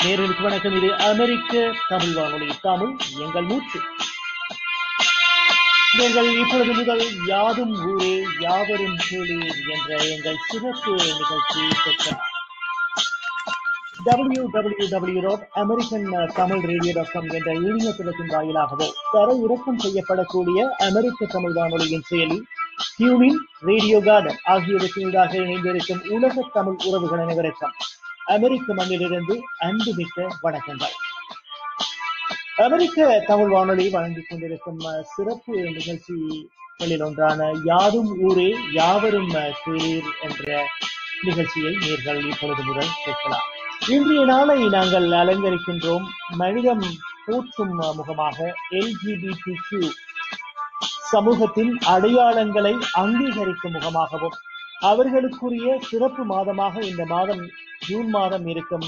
நேயர்களுக்கு வணக்கம். இது அமெரிக்க தமிழ் வானொலி தமிழ் எங்கள் மூச்சு. நீங்கள் இப்பொழுது முதல் யாதும் ஊரே யாவரும் கேளீர் என்ற எங்கள் சிறப்பு நிகழ்ச்சி கேட்கலாம். www.americantamilradio.com என்ற இணையதளத்தின் வாயிலாகவோ தர இறக்கம் செய்யப்படக்கூடிய அமெரிக்க தமிழ் வானொலியின் செயலி, டியூனின், ரேடியோ கார்டன் ஆகியவற்றினூடாக இணைந்திருக்கும் உலக தமிழ் உறவுகள் அனைவருக்கும் அமெரிக்க மண்ணிலிருந்து அன்புமிக்க வணக்கங்கள். அமெரிக்க தமிழ் வானொலி வழங்கிக் கொண்டிருக்கும் சிறப்பு நிகழ்ச்சிகளில் ஒன்றான யாதும் ஊரே யாவரும் கேளீர் என்ற நிகழ்ச்சியை நேர்கள் இப்பொழுது முதல் கேட்கலாம். இன்றைய நாளை நாங்கள் அலங்கரிக்கின்றோம் மனிதம் போற்றும் முகமாக LGBTQ சமூகத்தின் அடையாளங்களை அங்கீகரிக்கும் முகமாகவும் அவர்களுக்குரிய சிறப்பு மாதமாக இந்த மாதம் ஜூன் மாதம் இருக்கும்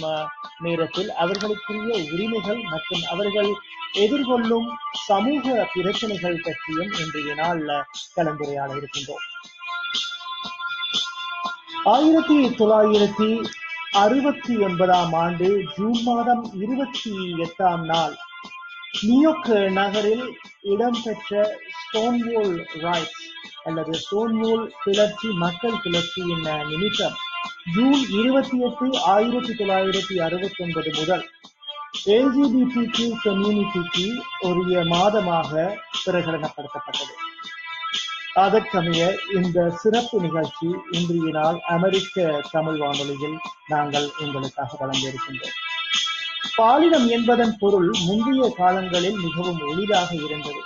நேரத்தில் அவர்களுக்குரிய உரிமைகள் மற்றும் அவர்கள் எதிர்கொள்ளும் சமூக பிரச்சனைகள் பற்றியும் இன்றைய நாள் கலந்துரையாட இருக்கின்றோம். 1969 ஆண்டு ஜூன் மாதம் 28ஆம் நாள் நியூயார்க் நகரில் இடம்பெற்ற ஸ்டோன்வால் ரைட்ஸ் அல்லது ஸ்டோன்வால் கிளர்ச்சி, மக்கள் கிளர்ச்சியின் நிமித்தம் ஜூன் 28, 1969 முதல் LGBTQ கம்யூனிட்டிக்கு ஒரு மாதமாக பிரகடனப்படுத்தப்பட்டது. அதற்கமைய இந்த சிறப்பு நிகழ்ச்சி இன்றைய நாள் அமெரிக்க தமிழ் வானொலியில் நாங்கள் உங்களுக்காக வழங்கியிருக்கின்றோம். பாலினம் என்பதன் பொருள் முந்தைய காலங்களில் மிகவும் எளிதாக இருந்தது.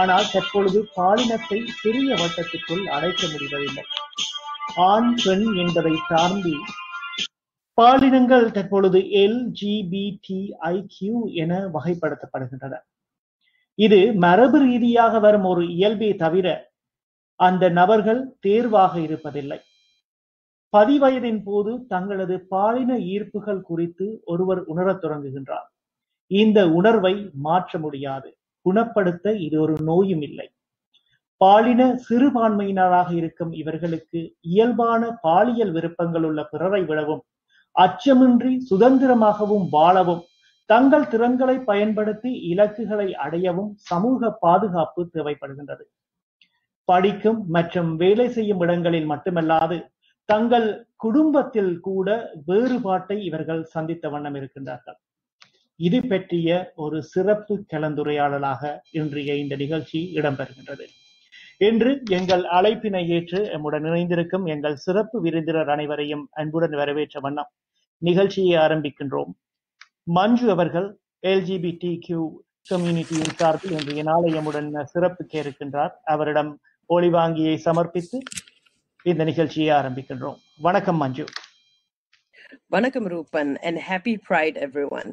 ஆனால் தற்பொழுது பாலினத்தை சிறிய வட்டத்திற்குள் அடைக்க முடிவதில்லை. ஆண், பெண் என்பதை தாண்டி பாலினங்கள் தற்பொழுது LGBTIQ என வகைப்படுத்தப்படுகின்றன. இது மரபு ரீதியாக வரும் ஒரு இயல்பே தவிர அந்த நபர்கள் தேர்வாக இருப்பதில்லை. பதிவயதின் போது தங்களது பாலின ஈர்ப்புகள் குறித்து ஒருவர் உணரத் தொடங்குகின்றார். இந்த உணர்வை மாற்ற முடியாது, குணப்படுத்த இது ஒரு நோயும் இல்லை. பாலின சிறுபான்மையினராக இருக்கும் இவர்களுக்கு இயல்பான பாலியல் விருப்பங்கள் உள்ள பிறரை விடவும் அச்சமின்றி சுதந்திரமாகவும் வாழவும் தங்கள் திறன்களை பயன்படுத்தி இலக்குகளை அடையவும் சமூக பாதுகாப்பு தேவைப்படுகின்றது. படிக்கும் மற்றும் வேலை செய்யும் இடங்களில் மட்டுமல்லாது தங்கள் குடும்பத்தில் கூட வேறுபாட்டை இவர்கள் சந்தித்த வண்ணம் இருக்கின்றார்கள். இது பற்றிய ஒரு சிறப்பு கலந்துரையாடலாக இன்றைய இந்த நிகழ்ச்சி இடம்பெறுகின்றது. இன்று எங்கள் அழைப்பினை ஏற்று எம்முடன் இணைந்திருக்கும் எங்கள் சிறப்பு விருந்தினர் அனைவரையும் அன்புடன் வரவேற்ற வண்ணம் நிகழ்ச்சியை ஆரம்பிக்கின்றோம். மஞ்சு அவர்கள் LGBTQ கம்யூனிட்டியின் சார்பில் இன்றைய நாளை எம்முடன் சிறப்பிக்க இருக்கின்றார். அவரிடம் ஒளிவாங்கியை சமர்ப்பித்து இந்த நிகழ்ச்சியை ஆரம்பிக்கின்றோம். வணக்கம் மஞ்சு. வணக்கம் Ruban, and happy Pride everyone.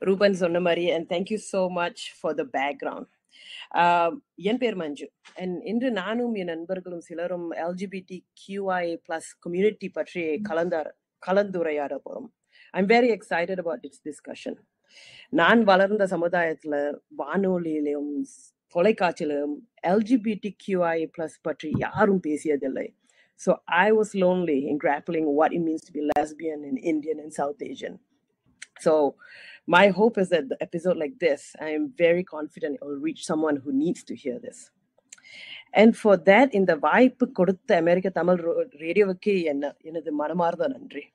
Ruban சொன்ன மாதிரி, and thank you so much for the background. என் பேர் மஞ்சு, and இன்று நானும் என் நண்பர்களும் சிலரும் LGBTQIA+ கம்யூனிட்டி பற்றி கலந்துரையாட போறோம். I'm very excited about this discussion. நான் வளர்ந்த சமுதாயத்துல வானொலியிலும் தொலைக்காட்சியிலும் LGBTQIA+ பற்றி யாரும் பேசியதில்லை. So I was lonely in grappling what it means to be lesbian and Indian and South Asian. So my hope is that the episode like this, I am very confident it will reach someone who needs to hear this. And for that, இந்த வாய்ப்பு கொடுத்த அமெரிக்க தமிழ் ரேடியோவுக்கு எனது மனமார்ந்த நன்றி.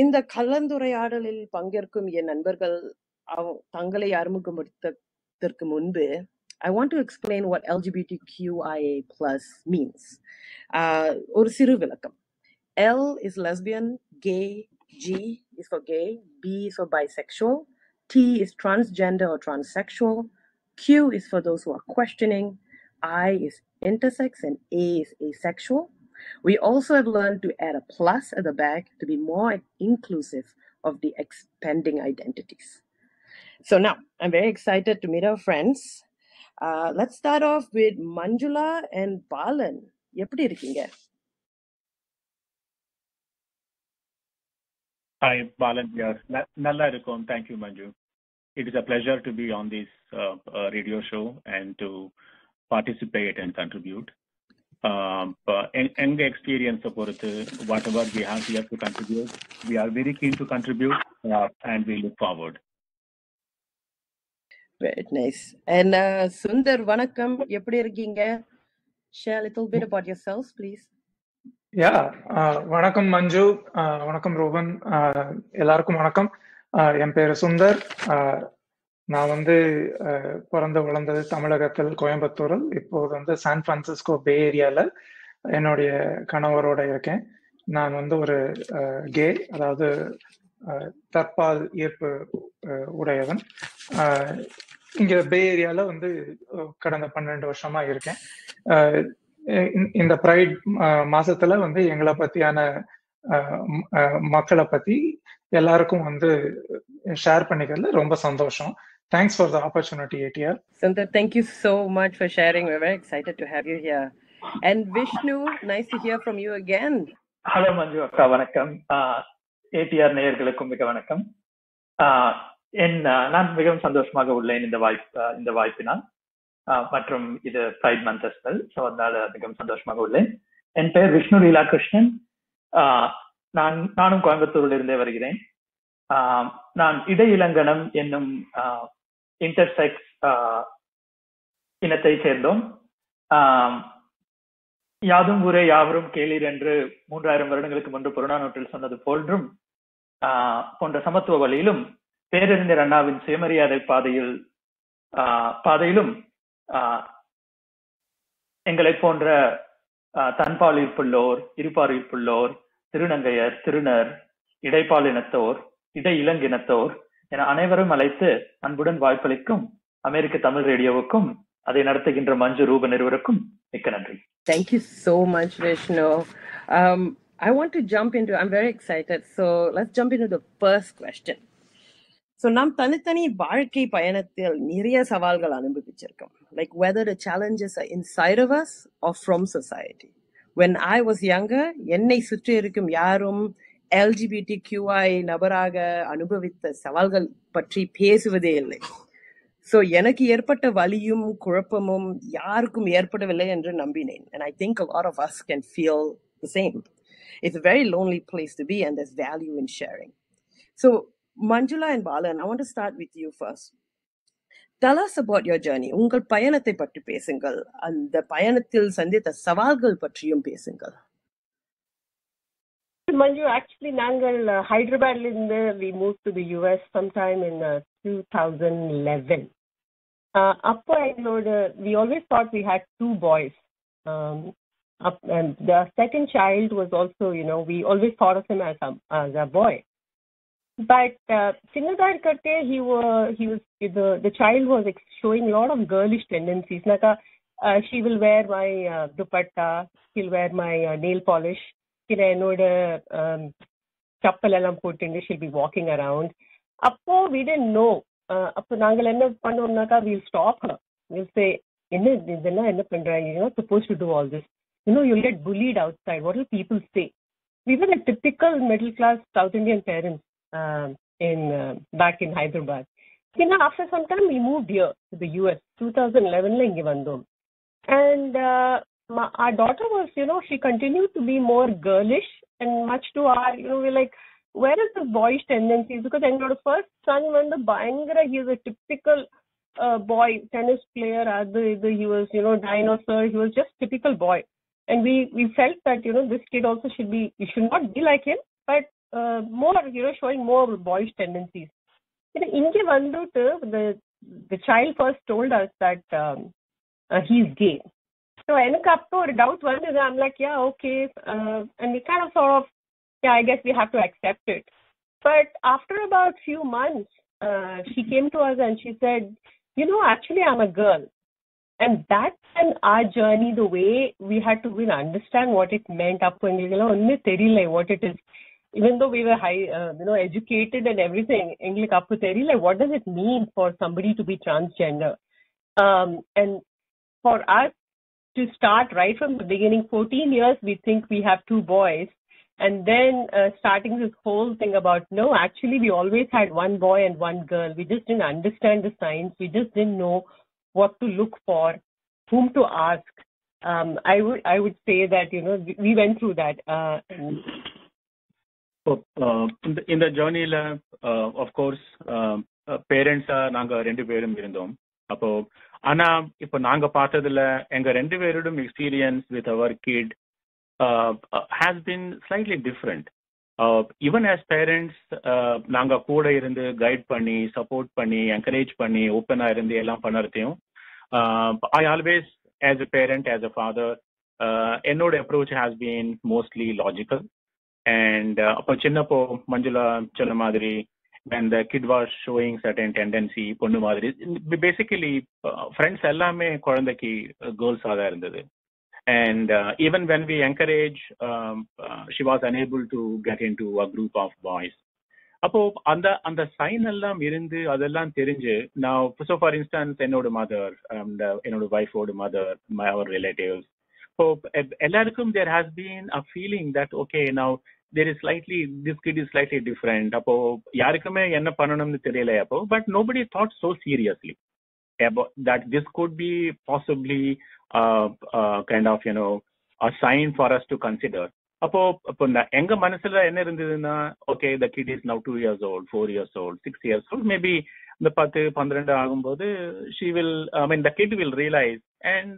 இந்த கலந்துரையாடலில் பங்கேற்கும் என் நண்பர்கள் தங்களை அறிமுகப்படுத்துவதற்கு முன்பு I want to explain what LGBTQIA+ means. ஒரு சிறு விளக்கம். L is lesbian, gay, G is for gay, B is for bisexual, T is transgender or transsexual, Q is for those who are questioning, I is intersex, and A is asexual. We also have learned to add a plus at the back to be more inclusive of the expanding identities. So now, I'm very excited to meet our friends. Let's start off with Manjula and Balan. எப்படி இருக்கீங்க? Hi, Balan here. Nalla irukom. Thank you, Manju. It is a pleasure to be on this radio show and to participate and contribute. எங்க எக்ஸ்பீரியன்ஸை பொறுத்து whatever we have here to contribute, we are very keen to contribute and we look forward. Very nice. And Sundar, vanakkam, எப்படி இருக்கீங்க? Share a little bit about yourselves, please. வணக்கம் மஞ்சு, வணக்கம் Rovman, எல்லாருக்கும் வணக்கம். என் பேரு சுந்தர். நான் வந்து பிறந்து வளர்ந்தது தமிழகத்தில் கோயம்புத்தூரில். இப்போது வந்து சான் பிரான்சிஸ்கோ பே ஏரியால என்னுடைய கணவரோட இருக்கேன். நான் வந்து ஒரு கே, அதாவது தற்பால் ஈர்ப்பு உடையவன். இங்க பே ஏரியால வந்து கடந்த 12 வருஷமா இருக்கேன். இந்த ப்ரைட் மாசத்துல வந்து எங்களை பத்தியான மக்களை பத்தி எல்லாருக்கும் வந்து ஷேர் பண்ணிக்கிறதுல ரொம்ப சந்தோஷம். Thanks for the opportunity, ATR. Sundar, thank you so much for sharing. We're very excited to have you here. And Vishnu, nice to hear from you again. Hello Manju akka, vanakkam. ATR நேயர்களுக்கும் மிக வணக்கம். நான் மிகவும் சந்தோஷமாக உள்ளேன் இந்த வாய்ப்பினால். மற்றும் இது Pride Month as well, so அதனால மிகவும் சந்தோஷமாக உள்ளேன். என் பெயர் விஷ்ணு லீலா கிருஷ்ணன். நானும் கோயம்புத்தூரில் இருந்தே வருகிறேன். நான் இடையிலங்கனம் என்னும் இன்டர்செக்ஸ் இனத்தை சேர்ந்தோம். யாதும் ஊரே யாவரும் கேளீர் என்று 3000 வருடங்களுக்கு முன்பு புறநானூற்றில் சொன்னது போன்ற சமத்துவ வழியிலும் பேரறிஞர் அண்ணாவின் சுயமரியாதை பாதையிலும் எங்களை போன்ற தன்பால் ஈர்ப்புள்ளோர், இருபால் ஈர்ப்புள்ளோர், திருநங்கையர், திருநர், இடைப்பால் இனத்தோர், இடை இளங்கினத்தோர் என அனைவரும் அழைத்து அன்புடன் வாய்ப்பளிக்கும் அமெரிக்க தமிழ் ரேடியோவுக்கும் அதை நடத்துகின்ற மஞ்சு ரூபன் இருவருக்கும் மிக்க நன்றி. Thank you so much, Vishnu. I want to jump into, I'm very excited, so let's jump into the first question. So நாம் தனித்தனி வாழ்க்கை பயணத்தில் நிறைய சவால்கள் அனுபவிச்சிருக்கோம். Like whether the challenges are inside of us or from society. When I was younger, என்னை சுற்றி இருக்கும் யாரும் LGBTQI நபராக அனுபவித்த சவால்கள் பற்றி பேசுவதே இல்லை. ஸோ எனக்கு ஏற்பட்ட வலியும் குழப்பமும் யாருக்கும் ஏற்படவில்லை என்று நம்பினேன். And I think a lot of us can feel the same. It's a very lonely place to be and there's value in sharing. So Manjula and Balan, I want to start with you first. Tell us about your journey. உங்கள் பயணத்தை பற்றி பேசுங்கள். அந்த பயணத்தில் சந்தித்த சவால்கள் பற்றியும் பேசுங்கள். Manju, actually, Nangal, Hyderabad, we moved to the US sometime in 2011. We always thought we had 2 boys. And the second child was also, we always thought of him as a boy. But the child was showing a lot of girlish tendencies. She will wear my dupatta, he'll wear my nail polish. Chappal eல்லாம் போட்டுண்டு she'll be walking around. அப்போ we didn't know. அப்போ நாங்கள் என்ன பண்ணோம்னாக்கா we'll stop her. We'll say, இதெல்லாம் என்ன பண்றாங்க? You're not supposed to do all this. You'll get bullied outside. What will people say? We were a typical middle class South Indian parents back in Hyderabad. After some time we moved here to the US. 2011 இங்க வந்தோம். And our daughter was, she continued to be more girlish and much to our, we're like, where is the boyish tendencies? Because our first son, he was a typical boy, tennis player, he was, dinosaur, he was just typical boy. And we felt that, this kid also we should not be like him, but more, showing more boyish tendencies. The child first told us that he's gay. So எனக்கு அப்போ ஒரு doubt வந்தது. I'm like, yeah, okay. And we kind of sort of, I guess we have to accept it. But after about few months, she came to us and she said, actually I'm a girl. And that's when our journey, the way we had to really understand what it meant. Appo engalukku onnu theriyala what it is. Even though we were high, educated and everything, engalukku appo theriyala what does it mean for somebody to be transgender. And for us, to start right from the beginning, 14 years, we think we have 2 boys. And then starting this whole thing about, no, actually we always had 1 boy and 1 girl. We just didn't understand the science. We just didn't know what to look for, whom to ask. I would say that, you know, we went through that. So, in the journey, of course, parents நாங்க 2 பேரும் இருந்தோம். அப்போ ஆனா இப்போ நாங்க பார்த்ததுல எங்க 2 பேரோடும் experience with our kid has been slightly different. Even as parents, நாங்க கூட இருந்து கைட் பண்ணி சப்போர்ட் பண்ணி என்கரேஜ் பண்ணி ஓப்பனா இருந்து எல்லாம் பண்ணறதையும் I always, as a parent, as a father, என்னோட approach has been mostly logical. And அப்போ சின்னப்போ மஞ்சுளா சொன்ன மாதிரி when the kid was showing certain tendency பொண்ணு மாதிரி basically friends எல்லாமே குழந்தைக்கு கோல்ஸாக தான் இருந்தது. And even when we encourage, she was unable to get into a group of boys. அப்போ அந்த சைன் எல்லாம் இருந்து அதெல்லாம் தெரிஞ்சு now, so for instance, என்னோட மதர் என்னோட வைஃபோட மதர் our relatives, so எல்லாருக்கும் there has been a feeling that okay, now there is this kid is slightly different. அப்போ யாருக்குமே என்ன பண்ணணும்னு தெரியல அப்போ, but nobody thought so seriously about that this could be possibly kind of, you know, a sign for us to consider. அப்போ எங்க மனசுல என்ன இருந்ததுன்னா, okay, the kid is now 2 years old, 4 years old, 6 years old, maybe இந்த 10-12 ஆகும்போது she will, I mean, the kid will realize, and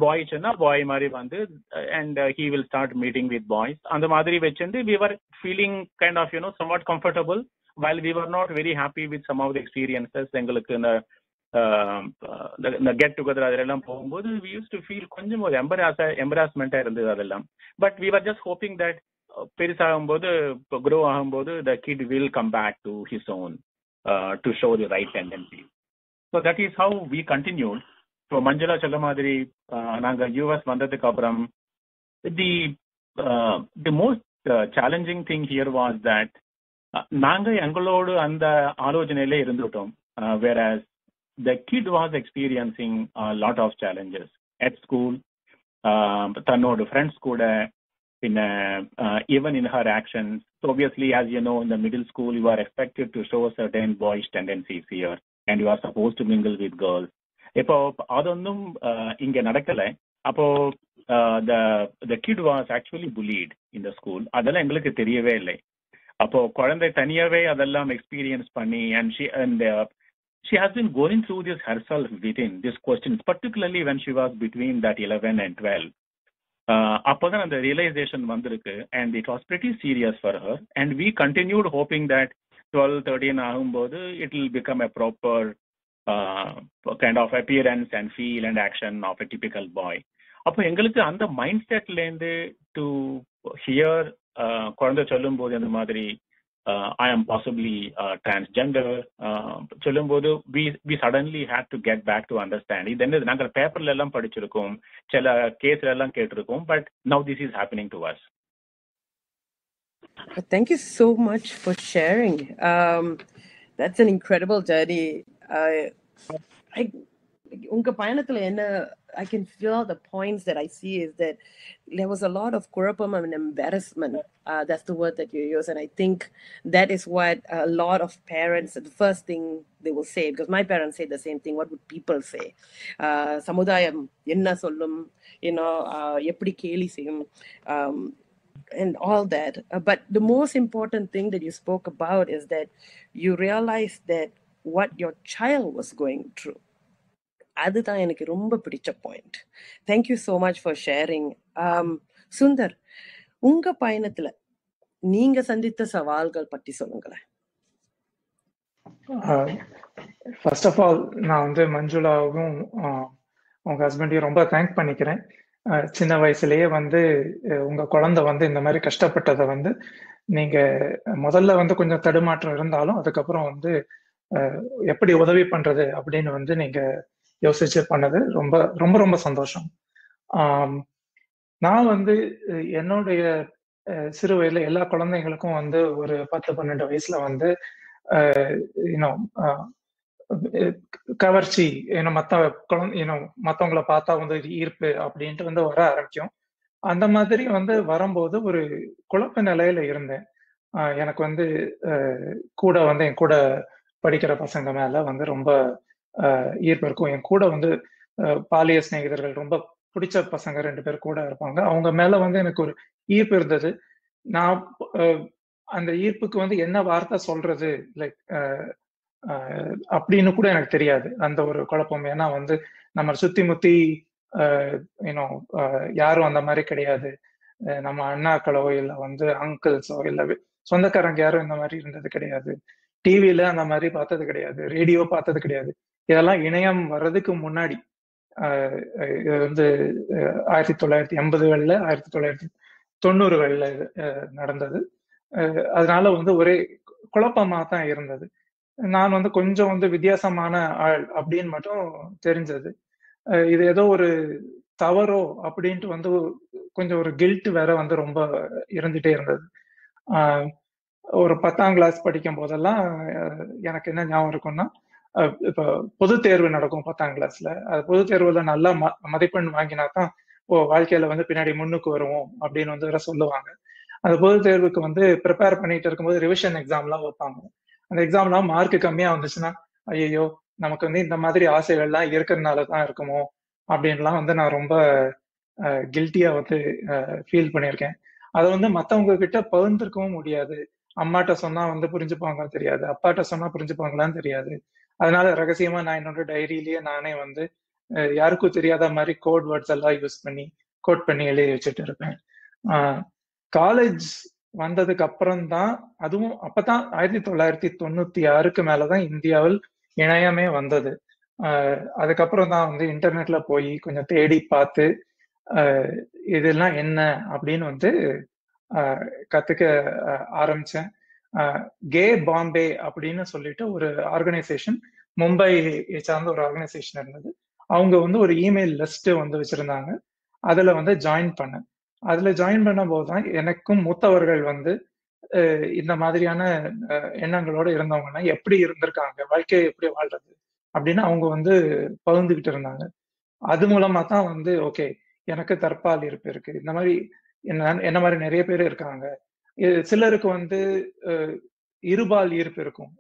boy சொன்னா boy மாதிரி வந்து, and he will start meeting with boys. அந்த மாதிரி வச்சிருந்து we were feeling kind of, you know, somewhat comfortable, while we were not very happy with some of the experiences. எங்களுக்கு இந்த get together அதெல்லாம் போகும்போது we used to feel கொஞ்சம் ஒரு எம்பராஸ்மெண்டா இருந்தது அதெல்லாம். But we were just hoping that பெருசாகும்போது grow ஆகும்போது the kid will come back to his own to show the right tendency. So that is how we continued. So Manjula சொல்ல மாதிரி நாங்க US வந்ததுக்கு அப்புறம் the most challenging thing here was that நாங்க எங்களோடு அந்த ஆலோசனையிலே இருந்துட்டோம், whereas the kid was experiencing a lot of challenges at school, tannod friends kuda, even in her actions. So obviously, as you know, in the middle school you are expected to show certain boyish tendencies here, and you are supposed to mingle with girls. Ipo adonnum inge nadakala. Appo the kid was actually bullied in the school. Adala engalukku theriyave illai. Appo kulandai thaniyave adellam experience panni, and she has been going through this herself within this questions, particularly when she was between that 11 and 12. Appodan the realization vandirukku, and it was pretty serious for her, and we continued hoping that 12-13 ஆகும்போது it will become a proper kind of appearance and feel and action of a typical boy. அப்போ எங்களுக்கு அந்த mind செட்ல இருந்து to hear குழந்தை சொல்லும் போது அந்த மாதிரி I am possibly transgender சொல்லும்போது we suddenly had to get back to understand. இது என்ன நாங்கள் பேப்பர்ல எல்லாம் படிச்சிருக்கோம், சில கேஸ்ல எல்லாம் கேட்டிருக்கோம், but now this is happening to us. Thank you so much for sharing. That's an incredible journey. உங்க பயணத்துல என்ன I can feel the points that I see is that there was a lot of kurapam and embarrassment. That's the word that you use, and I think that is what a lot of parents, the first thing they will say, because my parents say the same thing. What would people say? Samudayam enna sollum, you know, eppadi keli seiyum, and all that. But the most important thing that you spoke about is that you realized that what your child was going through. அதுதான் எனக்கு ரொம்ப பிடிச்ச point. Thank you so much for sharing. Sundar, உங்க பயணத்துல நீங்க சந்தித்த சவால்கள் பற்றி சொல்லுங்களேன். ஃபர்ஸ்ட் ஆஃப் ஆல் நான் வந்து மஞ்சுளாவும் உங்க ஹஸ்பண்டையும் ரொம்ப தேங்க் பண்ணிக்கிறேன். சின்ன வயசுலயே வந்து உங்க குழந்தை வந்து இந்த மாதிரி கஷ்டப்பட்டதை வந்து நீங்க முதல்ல வந்து கொஞ்சம் தடுமாற்றம் இருந்தாலும் அதுக்கப்புறம் வந்து எப்படி உதவி பண்றது அப்படின்னு வந்து நீங்க யோசிச்சு பண்ணது ரொம்ப ரொம்ப ரொம்ப சந்தோஷம். நான் வந்து என்னுடைய சிறு வயதுல எல்லா குழந்தைங்களுக்கும் வந்து ஒரு 10-12 வயசுல வந்து கவர்ச்சி, மத்தவங்களை பார்த்தா வந்து ஈர்ப்பு அப்படின்ட்டு வந்து வர ஆரம்பிக்கும். அந்த மாதிரி வந்து வரும்போது ஒரு குழப்ப நிலையில இருந்தேன். எனக்கு வந்து கூட வந்து என் கூட படிக்கிற பசங்க மேல வந்து ரொம்ப ஈர்ப்பு இருக்கும். என் கூட வந்து பாலிய சிநேகிதர்கள் ரொம்ப பிடிச்ச பசங்க 2 பேர் கூட இருப்பாங்க. அவங்க மேல வந்து எனக்கு ஒரு ஈர்ப்பு இருந்தது. நான் அந்த ஈர்ப்புக்கு வந்து என்ன வார்த்தை சொல்றது, லைக் அப்படின்னு கூட எனக்கு தெரியாது. அந்த ஒரு குழப்பம். ஏன்னா வந்து நம்ம சுத்தி முத்தி யூனோ யாரும் அந்த மாதிரி கிடையாது. நம்ம அண்ணாக்களோ இல்ல வந்து அங்கிள்ஸோ இல்ல சொந்தக்காரங்க யாரும் இந்த மாதிரி இருந்தது கிடையாது. டிவில அந்த மாதிரி பார்த்தது கிடையாது, ரேடியோ பார்த்தது கிடையாது. இதெல்லாம் இணையம் வர்றதுக்கு முன்னாடி இது வந்து 1980களில் 1990களில் நடந்தது. அதனால வந்து ஒரே குழப்பமா தான் இருந்தது. நான் வந்து கொஞ்சம் வந்து வித்தியாசமான ஆள் அப்படின்னு மட்டும் தெரிஞ்சது. இது ஏதோ ஒரு தவறோ அப்படின்ட்டு வந்து கொஞ்சம் ஒரு கில்ட் வேற வந்து ரொம்ப இருந்துட்டே இருந்தது. ஒரு 10ஆம் கிளாஸ் படிக்கும் போதெல்லாம் எனக்கு என்ன ஞாபகம் இருக்கும்னா, இப்ப பொது தேர்வு நடக்கும் 10ஆம் கிளாஸ்ல. அது பொது தேர்வுல நல்லா மதிப்பெண் வாங்கினா தான் வாழ்க்கையில வந்து பின்னாடி முன்னுக்கு வருவோம் அப்படின்னு வந்து வேற சொல்லுவாங்க. அந்த பொது தேர்வுக்கு வந்து ப்ரிப்பேர் பண்ணிட்டு இருக்கும்போது ரிவிஷன் எக்ஸாம்லாம் வைப்பாங்க. அந்த எக்ஸாம்லாம் மார்க் கம்மியா வந்துச்சுன்னா, ஐயோ நமக்கு வந்து இந்த மாதிரி ஆசைகள்லாம் இருக்கிறதுனால தான் இருக்குமோ அப்படின்லாம் வந்து நான் ரொம்ப கில்ட்டியா வந்து ஃபீல் பண்ணியிருக்கேன். அதை வந்து மத்தவங்க கிட்ட பகிர்ந்திருக்கவும் முடியாது. அம்மாட்ட சொன்னா வந்து புரிஞ்சுப்பாங்கன்னு தெரியாது, அப்பாட்ட சொன்னா புரிஞ்சுப்பாங்களான்னு தெரியாது. அதனால ரகசியமா நான் என்னோட டைரியிலேயே நானே வந்து யாருக்கும் தெரியாத மாதிரி கோட் வேர்ட்ஸ் எல்லாம் யூஸ் பண்ணி கோட் பண்ணி எழுதி வச்சுட்டு இருப்பேன். காலேஜ் வந்ததுக்கு அப்புறம் தான், அதுவும் அப்பதான் 1996க்கு மேலதான் இந்தியாவில் இணையமே வந்தது. அதுக்கப்புறம் தான் வந்து இன்டர்நெட்ல போய் கொஞ்சம் தேடி பார்த்து இதெல்லாம் என்ன அப்படின்னு வந்து கத்துக்க ஆரம்பிச்சேன். கே பாம்பே அப்படின்னு சொல்லிட்டு ஒரு ஆர்கனைசேஷன், மும்பை சார்ந்த ஒரு ஆர்கனைசேஷன் இருந்தது. அவங்க வந்து ஒரு இமெயில் லிஸ்ட் வந்து வச்சிருந்தாங்க. அதுல வந்து ஜாயின் பண்ணேன். அதுல ஜாயின் பண்ண போதுதான் எனக்கும் மூத்தவர்கள் வந்து இந்த மாதிரியான எண்ணங்களோட இருந்தவங்கன்னா எப்படி இருந்திருக்காங்க, வாழ்க்கையை எப்படி வாழ்றது அப்படின்னு அவங்க வந்து பகிர்ந்துகிட்டு இருந்தாங்க. அது மூலமா தான் வந்து ஓகே, எனக்கு தற்பால் ஈர்ப்பு இருக்கு, இந்த மாதிரி என்ன மாதிரி நிறைய பேர் இருக்காங்க. சிலருக்கு வந்து இருபால் ஈர்ப்பு இருக்கும்,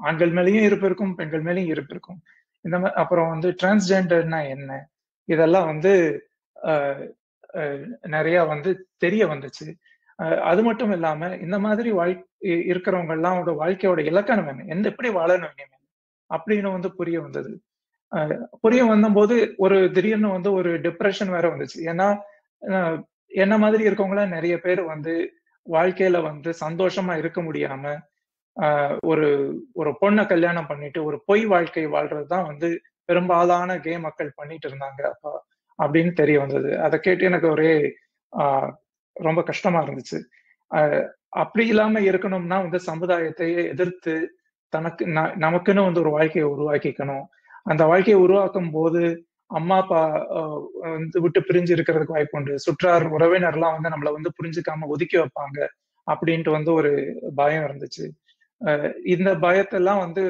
ஆண்கள் மேலேயும் ஈர்ப்பு இருக்கும், பெண்கள் மேலேயும் ஈர்ப்பு இருக்கும். இந்த மாதிரி அப்புறம் வந்து டிரான்ஸ்ஜெண்டர்னா என்ன, இதெல்லாம் வந்து நிறைய வந்து தெரிய வந்துச்சு. அது மட்டும் இல்லாம இந்த மாதிரி இருக்கிறவங்க எல்லாம் வாழ்க்கையோட இலக்கணம் என்ன, எப்படி வாழணும் அப்படின்னு வந்து புரிய வந்தது. புரிய வந்தபோது ஒரு திடீர்னு வந்து ஒரு டிப்ரெஷன் வேற வந்துச்சு. ஏன்னா என்ன மாதிரி இருக்கவங்கள நிறைய பேர் வந்து வாழ்க்கையில வந்து சந்தோஷமா இருக்க முடியாம ஒரு ஒரு பொண்ணை கல்யாணம் பண்ணிட்டு ஒரு பொய் வாழ்க்கை வாழ்றதுதான் வந்து பெரும்பாலான கே மக்கள் பண்ணிட்டு இருந்தாங்க அப்ப அப்படின்னு தெரிய வந்தது. அதை கேட்டு எனக்கு ஒரே ரொம்ப கஷ்டமா இருந்துச்சு. அப்படி இல்லாம இருக்கணும்னா வந்து சமுதாயத்தையே எதிர்த்து நமக்குன்னு வந்து ஒரு வாழ்க்கையை உருவாக்கிக்கணும். அந்த வாழ்க்கையை உருவாக்கும் போது அம்மா அப்பா வந்து விட்டு பிரிஞ்சு இருக்கிறதுக்கு வாய்ப்பு உண்டு, சுற்றார் உறவினர்லாம் வந்து நம்மளை வந்து புரிஞ்சுக்காம ஒதுக்கி வைப்பாங்க அப்படின்ட்டு வந்து ஒரு பயம் இருந்துச்சு. இந்த பயத்தெல்லாம் வந்து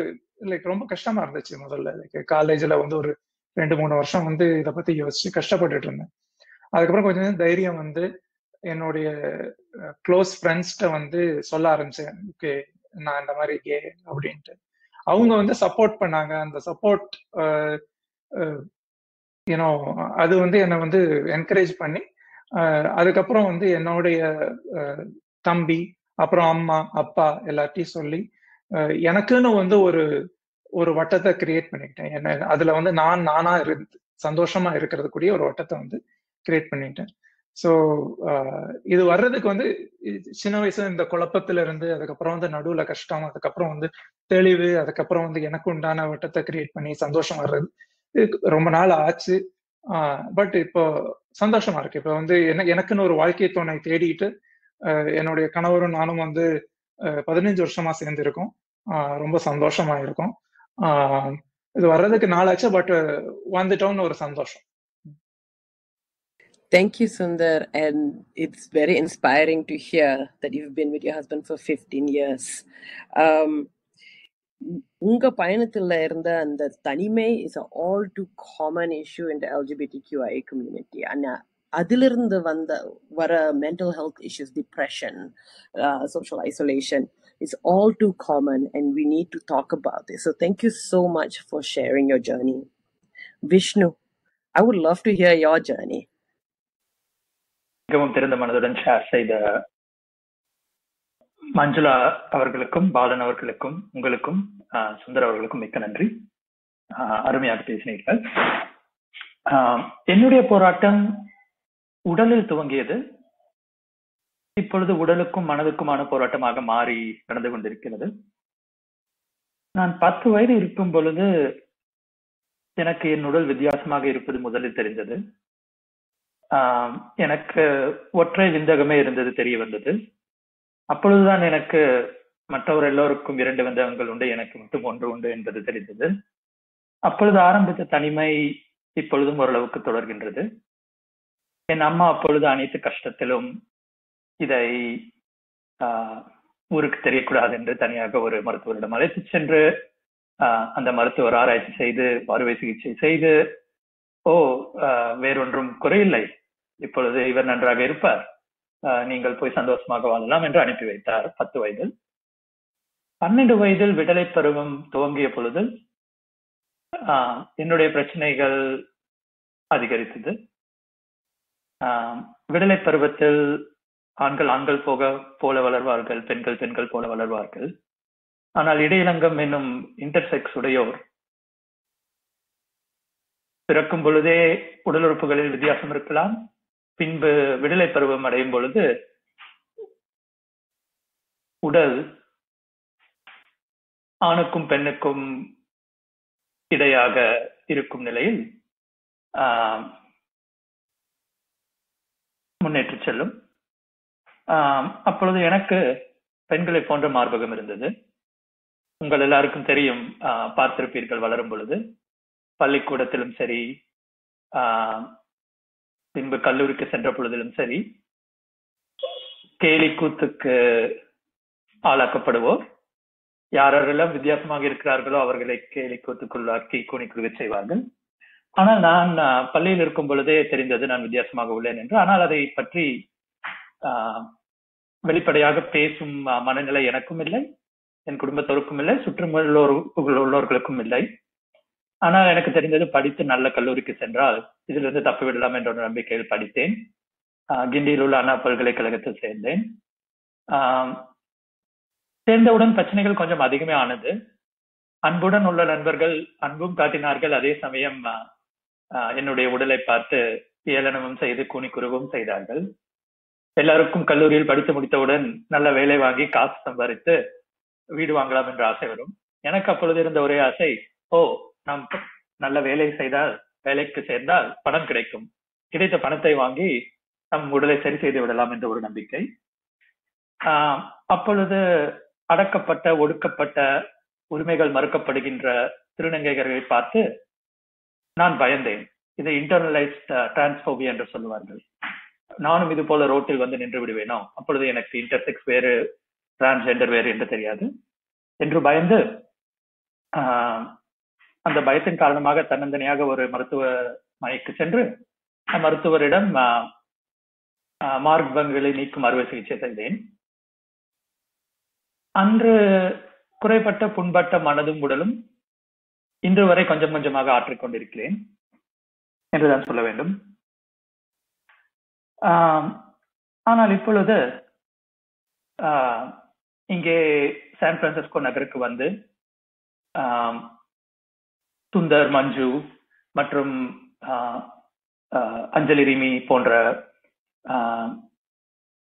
லைக் ரொம்ப கஷ்டமா இருந்துச்சு. முதல்ல காலேஜ்ல வந்து ஒரு 2-3 வருஷம் வந்து இதை பத்தி யோசிச்சு கஷ்டப்பட்டுட்டு இருந்தேன். அதுக்கப்புறம் கொஞ்சம் தைரியம் வந்து என்னுடைய க்ளோஸ் ஃப்ரெண்ட்ஸ்கிட்ட வந்து சொல்ல ஆரம்பிச்சேன், ஓகே நான் இந்த மாதிரி கே அப்படின்ட்டு. அவங்க வந்து சப்போர்ட் பண்ணாங்க. அந்த சப்போர்ட் யூனோ அது வந்து என்னை வந்து என்கரேஜ் பண்ணி அதுக்கப்புறம் வந்து என்னுடைய தம்பி, அப்புறம் அம்மா அப்பா எல்லாத்தையும் சொல்லி எனக்குன்னு வந்து ஒரு வட்டத்தை கிரியேட் பண்ணிக்கிட்டேன். என்ன அதுல வந்து நானா இருந்து சந்தோஷமா இருக்கிறதுக்குரிய ஒரு வட்டத்தை வந்து கிரியேட் பண்ணிட்டேன். ஸோ இது வர்றதுக்கு வந்து சின்ன வயசுல இந்த குழப்பத்துல இருந்து, அதுக்கப்புறம் வந்து நடுவுல கஷ்டம், அதுக்கப்புறம் வந்து தெளிவு, அதுக்கப்புறம் வந்து எனக்கு உண்டான வட்டத்தை கிரியேட் பண்ணி சந்தோஷம் வர்றது ரொம்ப நாள் ஆச்சு. பட் இப்போ சந்தோஷமா இருக்கு. இப்போ வந்து எனக்குன்னு ஒரு வாழ்க்கை துணை தேடிட்டு என்னுடைய கணவரும் நானும் வந்து 15 வருஷமா சேர்ந்து இருக்கோம். ரொம்ப சந்தோஷமா இருக்கும். இது வர்றதுக்கு நாளாச்சு, பட் வந்துட்டோம்னு ஒரு சந்தோஷம். Thank you, Sundar. And it's very inspiring to hear that you've been with your husband for 15 years. உங்க பயணத்துல இருந்த அந்த தனிமை is a all too common issue in the LGBTQIA community. ஆனா அதிலிருந்து வர mental health issues, depression, social isolation, it's all too common and we need to talk about this. So thank you so much for sharing your journey. Vishnu, I would love to hear your journey. மிகவும் திறந்த மனதுடன் share செய்த மஞ்சுளா அவர்களுக்கும், பாலன் அவர்களுக்கும், உங்களுக்கும், சுந்தர் அவர்களுக்கும் மிக்க நன்றி. அருமையாக பேசினீர்கள். என்னுடைய போராட்டம் உடலில் துவங்கியது. இப்பொழுது உடலுக்கும் மனதுக்குமான போராட்டமாக மாறி நடந்து கொண்டிருக்கிறது. நான் 10 வயது இருக்கும் பொழுது எனக்கு என் உடல் வித்தியாசமாக இருப்பது முதலில் தெரிந்தது. எனக்கு ஒற்றை விந்தகமே இருந்தது தெரிய வந்தது. அப்பொழுதுதான் எனக்கு மற்றவர் எல்லோருக்கும் 2 விந்தகங்கள் உண்டு, எனக்கு மட்டும் 1 உண்டு என்பது தெரிந்தது. அப்பொழுது ஆரம்பித்த தனிமை இப்பொழுதும் ஓரளவுக்கு தொடர்கின்றது. என் அம்மா அப்பொழுது அனைத்து கஷ்டத்திலும் இதை ஊருக்கு தெரியக்கூடாது என்று தனியாக ஒரு மருத்துவரிடம் அழைத்து சென்று அந்த மருத்துவர் ஆராய்ச்சி செய்து அறுவை சிகிச்சை செய்து, வேறொன்றும் குறையில்லை, இப்பொழுது இவர் நன்றாக இருப்பார், நீங்கள் போய் சந்தோஷமாக வாழலாம் என்று அனுப்பி வைத்தார். 10 வயதில். 12 வயதில் விடலை பருவம் துவங்கிய பொழுது என்னுடைய பிரச்சனைகள் அதிகரித்தது. விடலை பருவத்தில் ஆண்கள் போல வளர்வார்கள், பெண்கள் போல வளர்வார்கள். ஆனால் இடையிலங்கம் என்னும் இன்டர்செக்ஸ் உடையோர் பிறக்கும் பொழுதே உடல் உறுப்புகளில் வித்தியாசம் இருக்கலாம். பின்பு விடலை பருவம் அடையும் பொழுது உடல் ஆணுக்கும் பெண்ணுக்கும் இடையாக இருக்கும் நிலையில் முன்னேற்றி செல்லும். அப்பொழுது எனக்கு பெண்களை போன்ற மார்பகம் இருந்தது. உங்கள் எல்லாருக்கும் தெரியும், பார்த்திருப்பீர்கள், வளரும் பொழுது பள்ளிக்கூடத்திலும் சரி, பின்பு கல்லூரிக்கு சென்ற பொழுதிலும் சரி, கேலி கூத்துக்கு ஆளாக்கப்படுவோர். யாரெல்லாம் வித்தியாசமாக இருக்கிறார்களோ அவர்களை கேலி கூத்துக்குள்ளாக்கி கூணிக்குழுக செய்வார்கள். ஆனால் நான் பள்ளியில் இருக்கும் பொழுதே தெரிந்தது நான் வித்தியாசமாக உள்ளேன் என்று. ஆனால் அதை பற்றி வெளிப்படையாக பேசும் மனநிலை எனக்கும் இல்லை, என் குடும்பத்தோருக்கும் இல்லை, உள்ளவர்களுக்கும் இல்லை. ஆனால் எனக்கு தெரிந்தது, படித்து நல்ல கல்லூரிக்கு சென்றால் இதிலிருந்து தப்பி விடலாம் என்ற ஒரு நம்பிக்கையில் படித்தேன். கிண்டியில் உள்ள அண்ணா பல்கலைக்கழகத்தில் சேர்ந்தேன். சேர்ந்தவுடன் பிரச்சனைகள் கொஞ்சம் அதிகமே ஆனது. அன்புடன் உள்ள நண்பர்கள் அன்பும் காட்டினார்கள், அதே சமயம் என்னுடைய உடலை பார்த்து ஏளனமும் செய்து கூனிக்குருவும் செய்தார்கள். எல்லாருக்கும் கல்லூரியில் படித்து முடித்தவுடன் நல்ல வேலை வாங்கி காசு சம்பாதித்து வீடு வாங்கலாம் என்ற ஆசை வரும். எனக்கு அப்பொழுது இருந்த ஒரே ஆசை, நாம் நல்ல வேலைக்கு சேர்ந்தால் பணம் கிடைக்கும், கிடைத்த பணத்தை வாங்கி நம் உடலை சரி செய்து விடலாம் என்ற ஒரு நம்பிக்கை. அப்பொழுது அடக்கப்பட்ட, ஒடுக்கப்பட்ட, உரிமைகள் மறுக்கப்படுகின்ற திருநங்கைகளை பார்த்து நான் பயந்தேன். இதை இன்டர்னலைஸ்ட் டிரான்ஸ்போபியா என்று சொல்லுவார்கள். நானும் இது போல ரோட்டில் வந்து நின்று விடுவேனோ, அப்பொழுது எனக்கு இன்டர்செக்ஸ் வேறு, டிரான்ஸ்ஜெண்டர் வேறு என்று தெரியாது என்று பயந்து, அந்த பயத்தின் காரணமாக தன்னந்தனியாக ஒரு மருத்துவமனைக்கு சென்று மருத்துவரிடம் மார்பகங்களை நீக்கும் அறுவை சிகிச்சை செய்தேன். அன்று குறைபட்ட புண்பட்ட மனதும் உடலும் இன்று வரை கொஞ்சம் கொஞ்சமாக ஆற்றிக் கொண்டிருக்கிறேன் என்றுதான் சொல்ல வேண்டும். ஆனால் இப்பொழுது இங்கே சான் பிரான்சிஸ்கோ நகருக்கு வந்து சுந்தர், மஞ்சு மற்றும் அஞ்சலி ரிமி போன்ற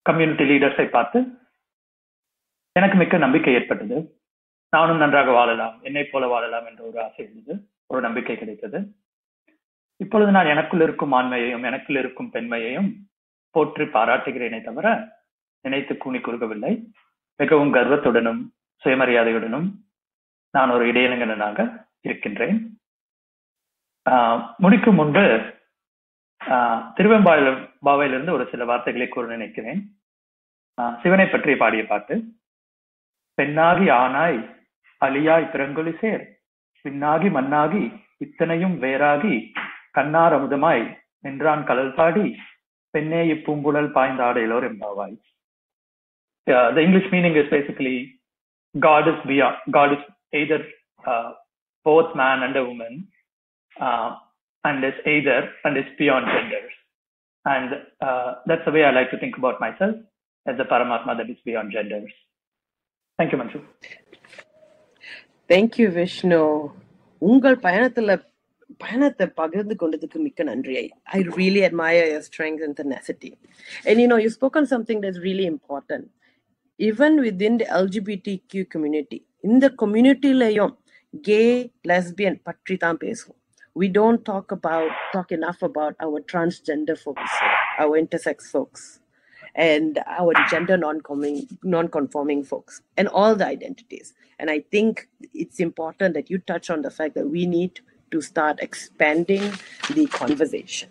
கம்யூனிட்டி லீடர்ஸை பார்த்து எனக்கு மிக்க நம்பிக்கை ஏற்பட்டது. நானும் நன்றாக வாழலாம், என்னை போல வாழலாம் என்ற ஒரு ஆசை இருந்தது, ஒரு நம்பிக்கை கிடைத்தது. இப்பொழுது நான் எனக்குள் இருக்கும் ஆண்மையையும் எனக்குள் இருக்கும் பெண்மையையும் போற்றி பாராட்டுகிறேனே தவிர நினைத்து கூனி குறுகவில்லை. மிகவும் கர்வத்துடனும் சுயமரியாதையுடனும் நான் ஒரு இடையிலங்கனாக இருக்கின்றேன். முடிக்கும் முன்பு திருவெம்பாவையிலிருந்து ஒரு சில வார்த்தைகளை கூற நினைக்கிறேன். சிவனை பற்றி பாடிய பாட்டு. பெண்ணாகி ஆனாய் அலியாய் பிறங்கொலி சேர், பின்னாகி மண்ணாகி இத்தனையும் வேறாகி, கண்ணார் அமுதமாய் நின்றான் கடல் பாடி, பெண்ணே இப்பூங்குழல் பாய்ந்தாடையிலோர் எம்பாவாய். The English meaning is basically God is beyond, God is either both man and a woman, and is either and is beyond genders. And that's the way I like to think about myself, as a Paramatma that is beyond genders. Thank you, Manju. Thank you, Vishnu. உங்கள் பயணத்தை பகிர்ந்து கொண்டதுக்கு மிக்க நன்றி. I really admire your strength and tenacity. And you spoke on something that's really important. Even within the LGBTQ community, in the community layum, gay, lesbian, பற்றி தான் பேசுவோம். We don't talk enough about our transgender folks, our intersex folks, and our gender non-conforming folks, and all the identities. And I think it's important that you touch on the fact that we need to start expanding the conversation.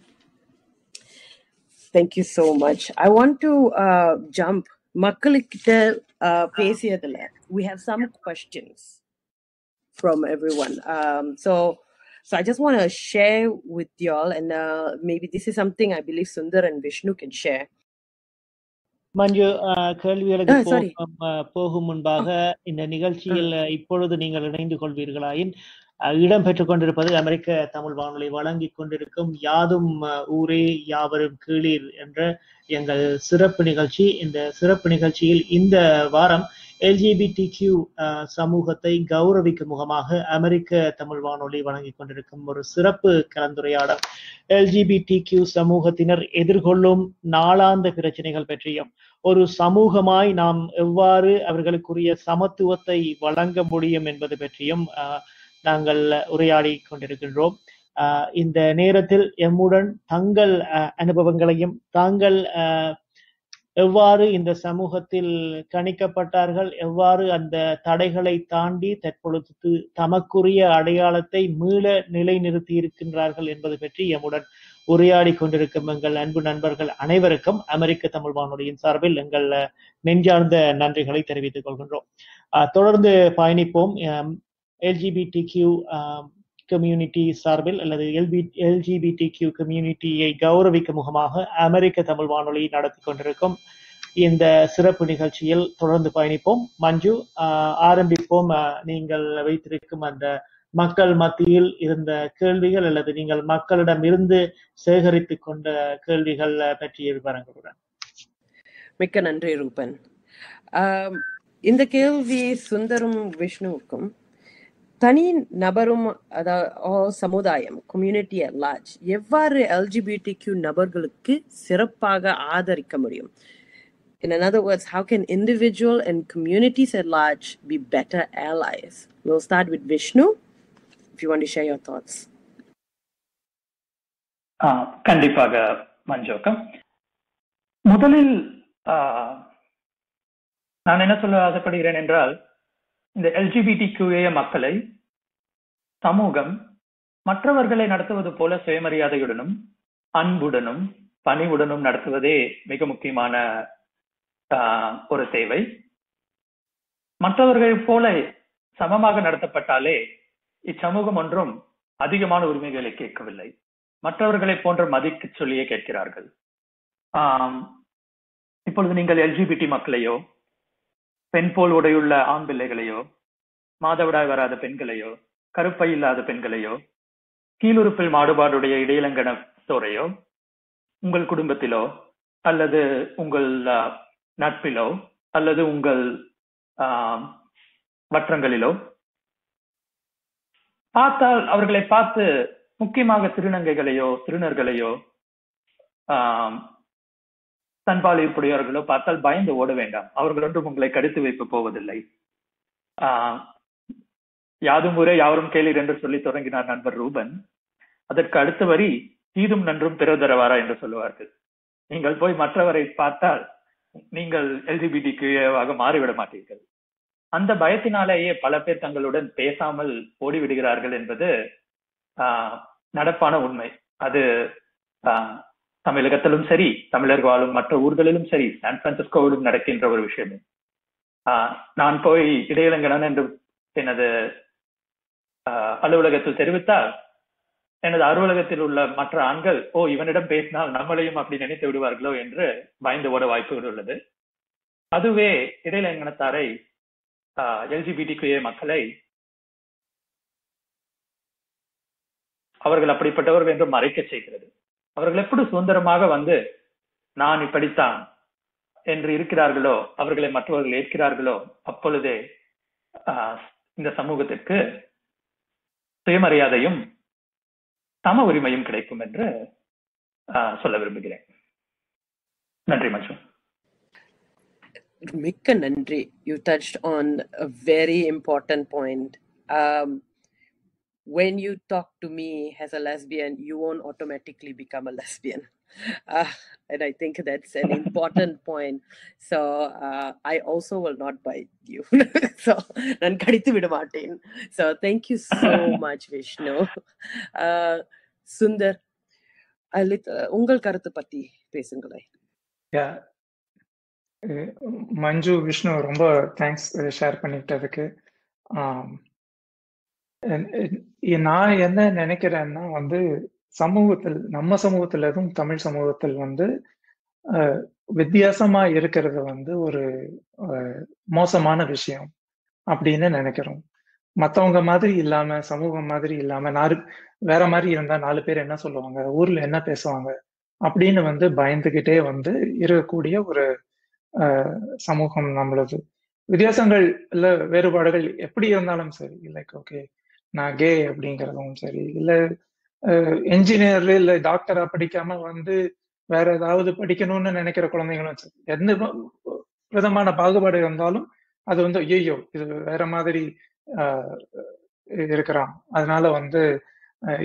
Thank you so much. I want to jump. மக்களுக்கிட்ட பேசியதுல we have some questions from everyone. So I just want to share with y'all, and maybe this is something I believe Sundar and Vishnu can share. மஞ்சு, கேள்விகளுக்கு போகும் முன்பாக இந்த நிகழ்ச்சியில் இப்பொழுது நீங்கள் இணைந்து கொள்வீர்களாயின் இடம்பெற்றுக் கொண்டிருப்பது அமெரிக்க தமிழ் வானொலி வழங்கிக் கொண்டிருக்கும் யாதும் ஊரே யாவரும் கீழீர் என்ற எங்கள் சிறப்பு நிகழ்ச்சி. இந்த சிறப்பு நிகழ்ச்சியில் இந்த வாரம் LGBTQ சமூகத்தை கௌரவிக்கும் முகமாக அமெரிக்க தமிழ் வானொலி வழங்கிக் கொண்டிருக்கும் ஒரு சிறப்பு கலந்துரையாடல் LGBTQ சமூகத்தினர் எதிர்கொள்ளும் நாளாந்த பிரச்சனைகள் பற்றியும், ஒரு சமூகமாய் நாம் எவ்வாறு அவர்களுக்குரிய சமத்துவத்தை வழங்க முடியும் என்பது பற்றியும் நாங்கள் உரையாடி கொண்டிருக்கின்றோம். இந்த நேரத்தில் எம்முடன் தங்கள் அனுபவங்களையும் தாங்கள் எவ்வாறு இந்த சமூகத்தில் கணிக்கப்பட்டார்கள், எவ்வாறு அந்த தடைகளை தாண்டி தற்பொழுது தமக்குரிய அடையாளத்தை மீள நிலைநிறுத்தி இருக்கின்றார்கள் என்பது பற்றி எம்முடன் உரையாடி கொண்டிருக்கும் எங்கள் அன்பு நண்பர்கள் அனைவருக்கும் அமெரிக்க தமிழ் வானொலியின் சார்பில் எங்கள் நெஞ்சார்ந்த நன்றிகளை தெரிவித்துக் கொள்கின்றோம். தொடர்ந்து பயணிப்போம். LGBTQ கம்யூனிட்டி சார்பில் அல்லது LGBTQ கம்யூனிட்டியை கௌரவிக்கும் முகமாக அமெரிக்க தமிழ் வானொலி நடத்தி கொண்டிருக்கும் இந்த சிறப்பு நிகழ்ச்சியில் தொடர்ந்து பயணிப்போம். மஞ்சு, ஆரம்பிப்போம். நீங்கள் வைத்திருக்கும் அந்த மக்கள் மத்தியில் இருந்த கேள்விகள் அல்லது நீங்கள் மக்களிடம் இருந்து சேகரித்து கொண்ட கேள்விகள் பற்றிய விவரங்களுடன். மிக்க நன்றி ரூபன். இந்த கேள்வி சுந்தரும் விஷ்ணுவுக்கும், தனி நபரும் சமுதாயம் கம்யூனிட்டி அட் லார்ஜ் எவ்வாறு LGBTQ நபர்களுக்கு சிறப்பாக ஆதரிக்க முடியும்? In other words, how can individual and communities at large be better allies? We'll start with Vishnu, if you want to share your thoughts. கண்டிப்பாக மஞ்சோக்கம். முதலில் நான் என்ன சொல்ல ஆசைப்படுகிறேன் என்றால், இந்த LGBTQA மக்களை சமூகம் மற்றவர்களை நடத்துவது போல சுயமரியாதையுடனும் அன்புடனும் பணிவுடனும் நடத்துவதே மிக முக்கியமான ஒரு தேவை. மற்றவர்கள் போல சமமாக நடத்தப்பட்டாலே இச்சமூகம் ஒன்றும் அதிகமான உரிமைகளை கேட்கவில்லை, மற்றவர்களை போன்ற மதிக்க சொல்லியே கேட்கிறார்கள். இப்பொழுது நீங்கள் LGBT மக்களையோ, பெண் போல் உடையுள்ள ஆண் பிள்ளைகளையோ, மாதவிடாய் வராத பெண்களையோ, கருப்பை இல்லாத பெண்களையோ, கீழுறுப்பில் மாறுபாடுடைய இடையிலங்கனத்தோரையோ உங்கள் குடும்பத்திலோ அல்லது உங்கள் நட்பிலோ அல்லது உங்கள் வற்றங்களிலோ பார்த்தால், அவர்களை பார்த்து, முக்கியமாக திருநங்கைகளையோ திருநர்களையோ தன்பால் ஈர்ப்புடையவர்களோ பார்த்தால் பயந்து ஓட வேண்டாம். அவர்கள் ஒன்றும் உங்களை கடித்து வைப்பு போவதில்லை. யாதும் ஊரே யாவரும் கேளீர் என்று சொல்லி தொடங்கினார் நண்பர் ரூபன். அதற்கு அடுத்த வரி தீதும் நன்றும் பிறதரவாரா என்று சொல்லுவார்கள். நீங்கள் போய் மற்றவரை பார்த்தால் நீங்கள் LGBTQ-ஆக மாறிவிட மாட்டீர்கள். அந்த பயத்தினாலேயே பல பேர் தங்களுடன் பேசாமல் ஓடிவிடுகிறார்கள் என்பது நடப்பான உண்மை. அது தமிழகத்திலும் சரி, தமிழர் வாழும் மற்ற ஊர்களிலும் சரி, சான் பிரான்சிஸ்கோவிலும் நடக்கின்ற ஒரு விஷயமே. நான் போய் இடையிலங்கடன் என்று எனது அலுவலகத்தில் தெரிவித்தால், எனது அலுவலகத்தில் உள்ள மற்ற ஆண்கள், இவனிடம் பேசினால் நம்மளையும் அப்படி நினைத்து விடுவார்களோ என்று பயந்து ஓட வாய்ப்புகள் உள்ளது. அதுவே இடையிலங்கனத்தாரை, LGBTQA மக்களை அவர்கள் அப்படிப்பட்டவர்கள் என்று மறைக்க செய்கிறது. அவர்கள் எப்படி சுதந்திரமாக வந்து நான் இப்படித்தான் என்று இருக்கிறார்களோ, அவர்களை மற்றவர்கள் ஏற்கிறார்களோ, அப்பொழுதே இந்த சமூகத்திற்கு சுயமரியாதையும் சம உரிமையும் கிடைக்கும் என்று சொல்ல விரும்புகிறேன். நன்றி மஞ்சு. மிக்க நன்றி. You touched on a very important point. When you talk to me as a lesbian, you won't automatically become a lesbian. And I think that's an important point. So I also will not bite you. So nan kadithu vidamaten. So thank you so much, Vishnu. Sundar, ungal karuthu patti pesungalai. Yeah. மஞ்சு, விஷ்ணு, ரொம்ப thanks share பண்ணிக்கிட்டதுக்கு. நான் என்ன நினைக்கிறேன்னா வந்து சமூகத்தில், நம்ம சமூகத்துல எதுவும் தமிழ் சமூகத்தில் வந்து வித்தியாசமா இருக்கிறது வந்து ஒரு மோசமான விஷயம் அப்படின்னு நினைக்கிறோம். மத்தவங்க மாதிரி இல்லாம, சமூகம் மாதிரி இல்லாம, வேற மாதிரி இருந்தா 4 பேர் என்ன சொல்லுவாங்க, ஊர்ல என்ன பேசுவாங்க அப்படின்னு வந்து பயந்துகிட்டே வந்து இருக்கக்கூடிய ஒரு சமூகம் நம்மளது. வித்தியாசங்கள் இல்ல வேறுபாடுகள் எப்படி இருந்தாலும் சரி, லைக் ஓகே நான் கே அப்படிங்கிறதும் சரி, இல்ல என்ஜினியர் இல்ல டாக்டரா படிக்காம வந்து வேற ஏதாவது படிக்கணும்னு நினைக்கிற குழந்தைங்களும் சரி, எந்த விதமான பாகுபாடு இருந்தாலும் அது வந்து ஐயோ இது வேற மாதிரி இருக்கிறான், அதனால வந்து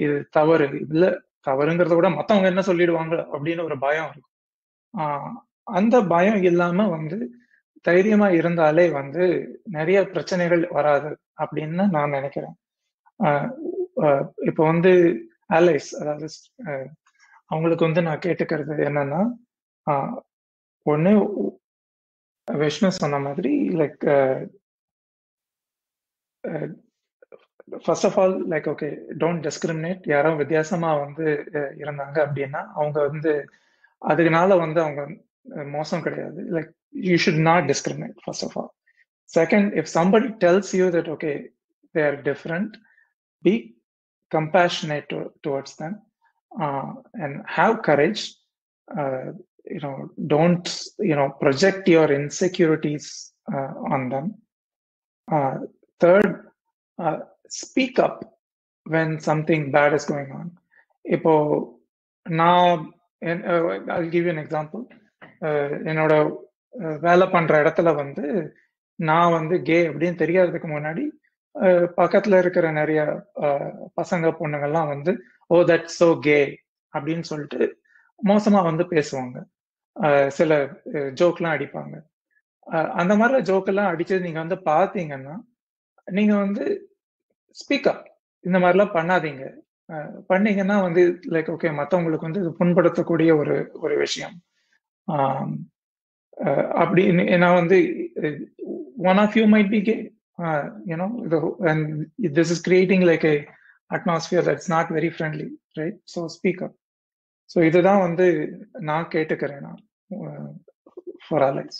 இது தவறு, இல்ல தவறுங்கிறத விட மத்தவங்க என்ன சொல்லிடுவாங்க அப்படின்னு ஒரு பயம் இருக்கும். அந்த பயம் இல்லாம வந்து தைரியமா இருந்தாலே வந்து நிறைய பிரச்சனைகள் வராது அப்படின்னு நான் நினைக்கிறேன். இப்போ வந்து அலைஸ், அதாவது அவங்களுக்கு வந்து நான் கேட்டுக்கிறது என்னன்னா, ஒண்ணு விஷ்ணு சொன்ன மாதிரி like first of all like okay don't discriminate. யாரும் வித்தியாசமா வந்து இருந்தாங்க அப்படின்னா அவங்க வந்து அதனால வந்து அவங்க மோசம் கிடையாது. Like you should not discriminate first of all. Second, if somebody tells you that okay they are different, be compassionate towards them and have courage. Don't project your insecurities on them. Third, speak up when something bad is going on. Ipo I'll give you an example. என்னோட வேலை பண்ற இடத்துல வந்து நான் வந்து K அப்படின்னு தெரியாததுக்கு முன்னாடி பக்கத்துல இருக்கிற நிறைய பசங்க பொண்ணுங்கள்லாம் வந்து ஓ தட்ஸ் சோ கே அப்படின்னு சொல்லிட்டு மோசமா வந்து பேசுவாங்க, சில ஜோக்லாம் அடிப்பாங்க. அந்த மாதிரி ஜோக்கெல்லாம் அடிச்சது நீங்க வந்து பாத்தீங்கன்னா நீங்க வந்து ஸ்பீக் அப், இந்த மாதிரிலாம் பண்ணாதீங்க. பண்ணீங்கன்னா வந்து லைக் ஓகே மற்றவங்களுக்கு வந்து இது புண்படுத்தக்கூடிய ஒரு விஷயம். அப்படி நான் வந்து one of you might be gay, and this is creating like a atmosphere that's not very friendly, right? So speak up. So இதுதான் வந்து நான் கேட்டுக்கிறேன் நான் for allies.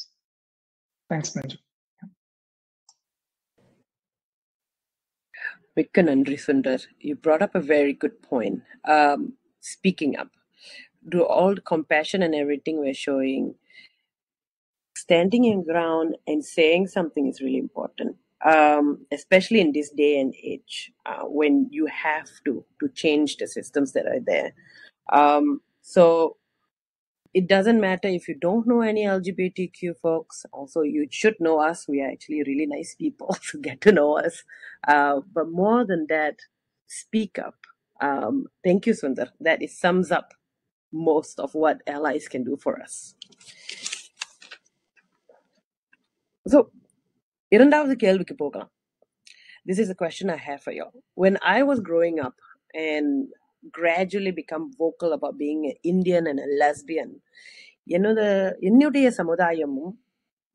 Thanks Manju. மிக்க நன்றி Sundar. You brought up a very good point. Speaking up, do all the compassion and everything we're showing, standing your ground and saying something is really important, especially in this day and age when you have to change the systems that are there. So it doesn't matter if you don't know any LGBTQ folks. Also, you should know us. We are actually really nice people, so get to know us. But more than that, speak up. Thank you, Sundar. That sums up most of what allies can do for us. So, இரண்டாவது கேள்விக்கு போகலாம். This is a question I have for you. When I was growing up and gradually become vocal about being an Indian and a lesbian, என்னுடைய சமுதாயமும்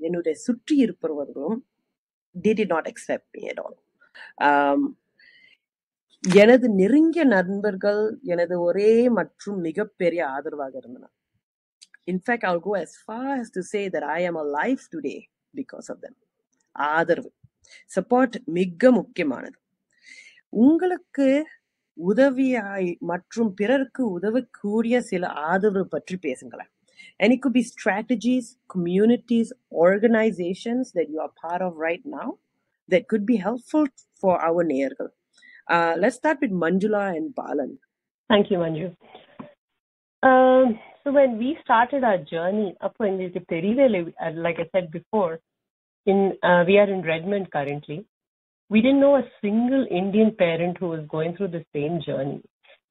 என்னுடைய சுற்றி இருப்பவர்களும் they did not accept me at all. எனது நெருங்கிய நண்பர்கள் எனது ஒரே மற்றும் மிகப்பெரிய ஆதரவாக இருந்தனர். In fact, I'll go as far as to say that I am alive today because of them. ஆதரவு, சப்போர்ட் மிக முக்கியமானது. உங்களுக்கு உதவியாய் மற்றும் பிறருக்கு உதவக்கூடிய சில ஆதரவு பற்றி பேசுங்களேன். And it could be strategies, communities, organizations that you are part of right now that could be helpful for our நேயர்கள். Let's start with Manjula and Balan. Thank you, Manju. So when we started our journey, like I said before, we are in Redmond currently. We didn't know a single Indian parent who was going through the same journey.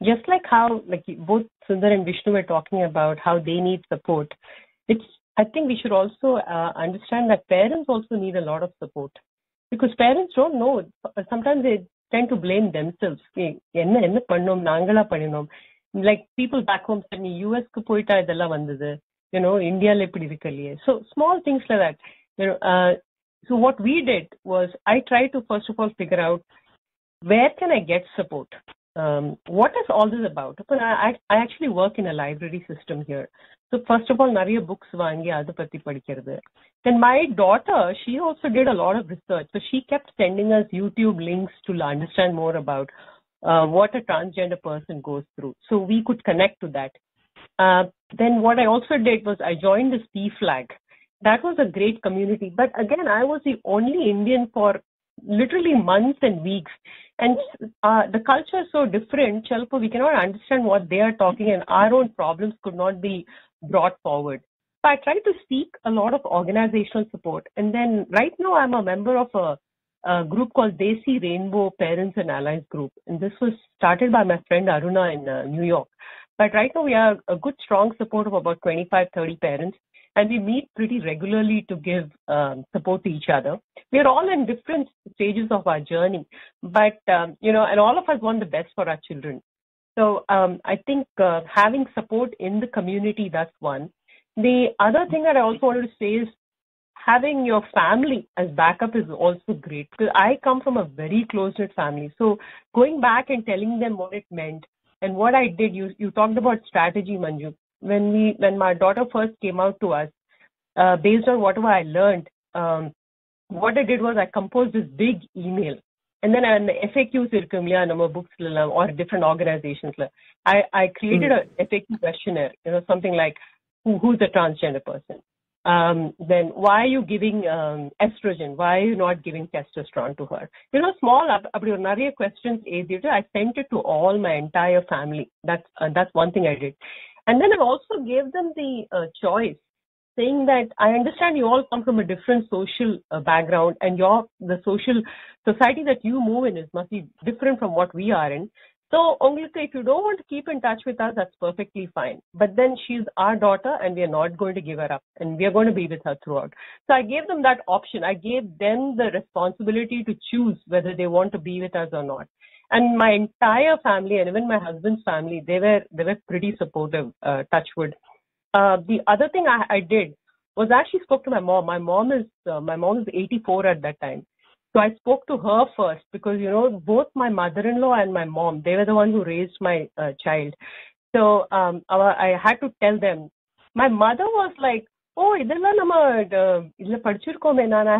Just like how, like both Sundar and Vishnu were talking about how they need support, I think we should also understand that parents also need a lot of support, because parents don't know. Sometimes they tend to blame themselves. Enna pannom nangala pannom. Like people back home said, "Nee US ku poita idella vandadu." India la ipdi irukaliye. So small things like that. So what we did was, I tried to first of all figure out, where can I get support? What is all this about? But I actually work in a library system here. So first of all, nariya books vaangi adu patti padikkiradhu. Then my daughter, she also did a lot of research. So she kept sending us YouTube links to understand more about what a transgender person goes through. So we could connect to that. Then what I also did was, I joined this P-Flag. That was a great community. But again, I was the only Indian for literally months and weeks. And the culture is so different, Chalpo, we cannot understand what they are talking, and our own problems could not be brought forward. So I tried to seek a lot of organizational support. And then right now I'm a member of a group called Desi Rainbow Parents and Allies Group. And this was started by my friend Aruna in New York. But right now we are a good, strong support of about 25-30 parents. And we meet pretty regularly to give support to each other. We are all in different stages of our journey, but and all of us want the best for our children. So I think having support in the community, that's one. The other thing that I also wanted to say is, having your family as backup is also great. Because I come from a very close-knit family, so going back and telling them what it meant and what I did. You talked about strategy, Manju. When my daughter first came out to us, based on whatever I learned, what I did was, I composed this big email, and then an FAQs books or different organizations. I created a FAQ questionnaire, something like, who's a transgender person? Then why are you giving estrogen? Why are you not giving testosterone to her? Small questions. I sent it to all my entire family. That's one thing I did. And then I also gave them the choice, saying that I understand you all come from a different social background, and the society that you move in must be different from what we are in. So, if you don't want to keep in touch with us, that's perfectly fine. But then she's our daughter, and we are not going to give her up, and we are going to be with her throughout. So I gave them that option. I gave them the responsibility to choose whether they want to be with us or not. And my entire family, and even my husband's family, they were pretty supportive, touch wood. The other thing I did was, I actually spoke to my mom. My mom is 84 at that time. So I spoke to her first, because, both my mother-in-law and my mom, they were the one who raised my child. So I had to tell them. My mother was like, "Oh, I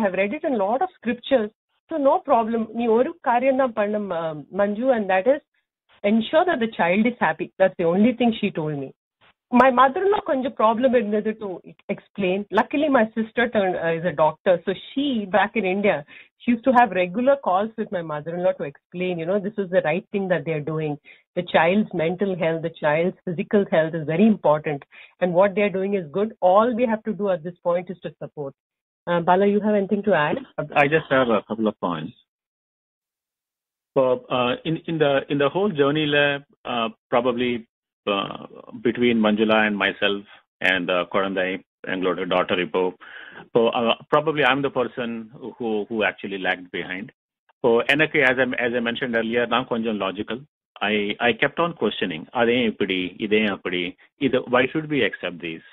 have read it in a lot of scriptures. So no problem. Manju, and that is, ensure that the child is happy." That's the only thing she told me. My mother-in-law konja problem irundhathu to explain. Luckily, my sister is a doctor, so she, back in India, she used to have regular calls with my mother-in-law to explain, this is the right thing that they are doing. The child's mental health, the child's physical health is very important, and what they are doing is good. All we have to do at this point is to support. Bala, you have anything to add? I just have a couple of points. So in the whole journey, probably between Manjula and myself and Korandai, Anglo's daughter Ipo, so probably I'm the person who actually lagged behind. So as I mentioned earlier, I'm konjam logical. I kept on questioning, why should we accept these?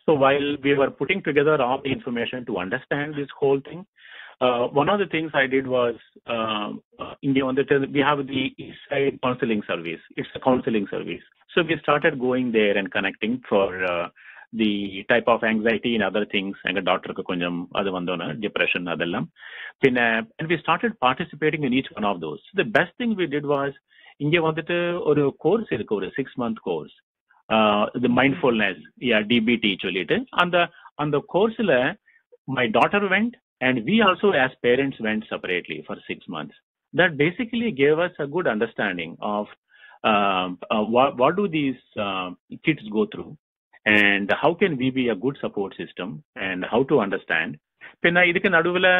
So while we were putting together all the information to understand this whole thing, one of the things I did was, we have the Eastside Counseling Service. It's a counseling service. So we started going there and connecting for the type of anxiety and other things. எங்க டாக்டருக்கு கொஞ்சம் அது வந்தோன்னா depression அதெல்லாம். பின்ன and we started participating in each one of those. The best thing we did was இங்க வந்துட்டு ஒரு கோர்ஸ் இருக்கு, ஒரு 6 month course, the mindfulness, DBT சொல்லிட்டு அந்த கோர்ஸ்ல my daughter went and we also as parents went separately for 6 months. That basically gave us a good understanding of what do these kids go through and how can we be a good support system and how to understand. Pinna idukku naduvula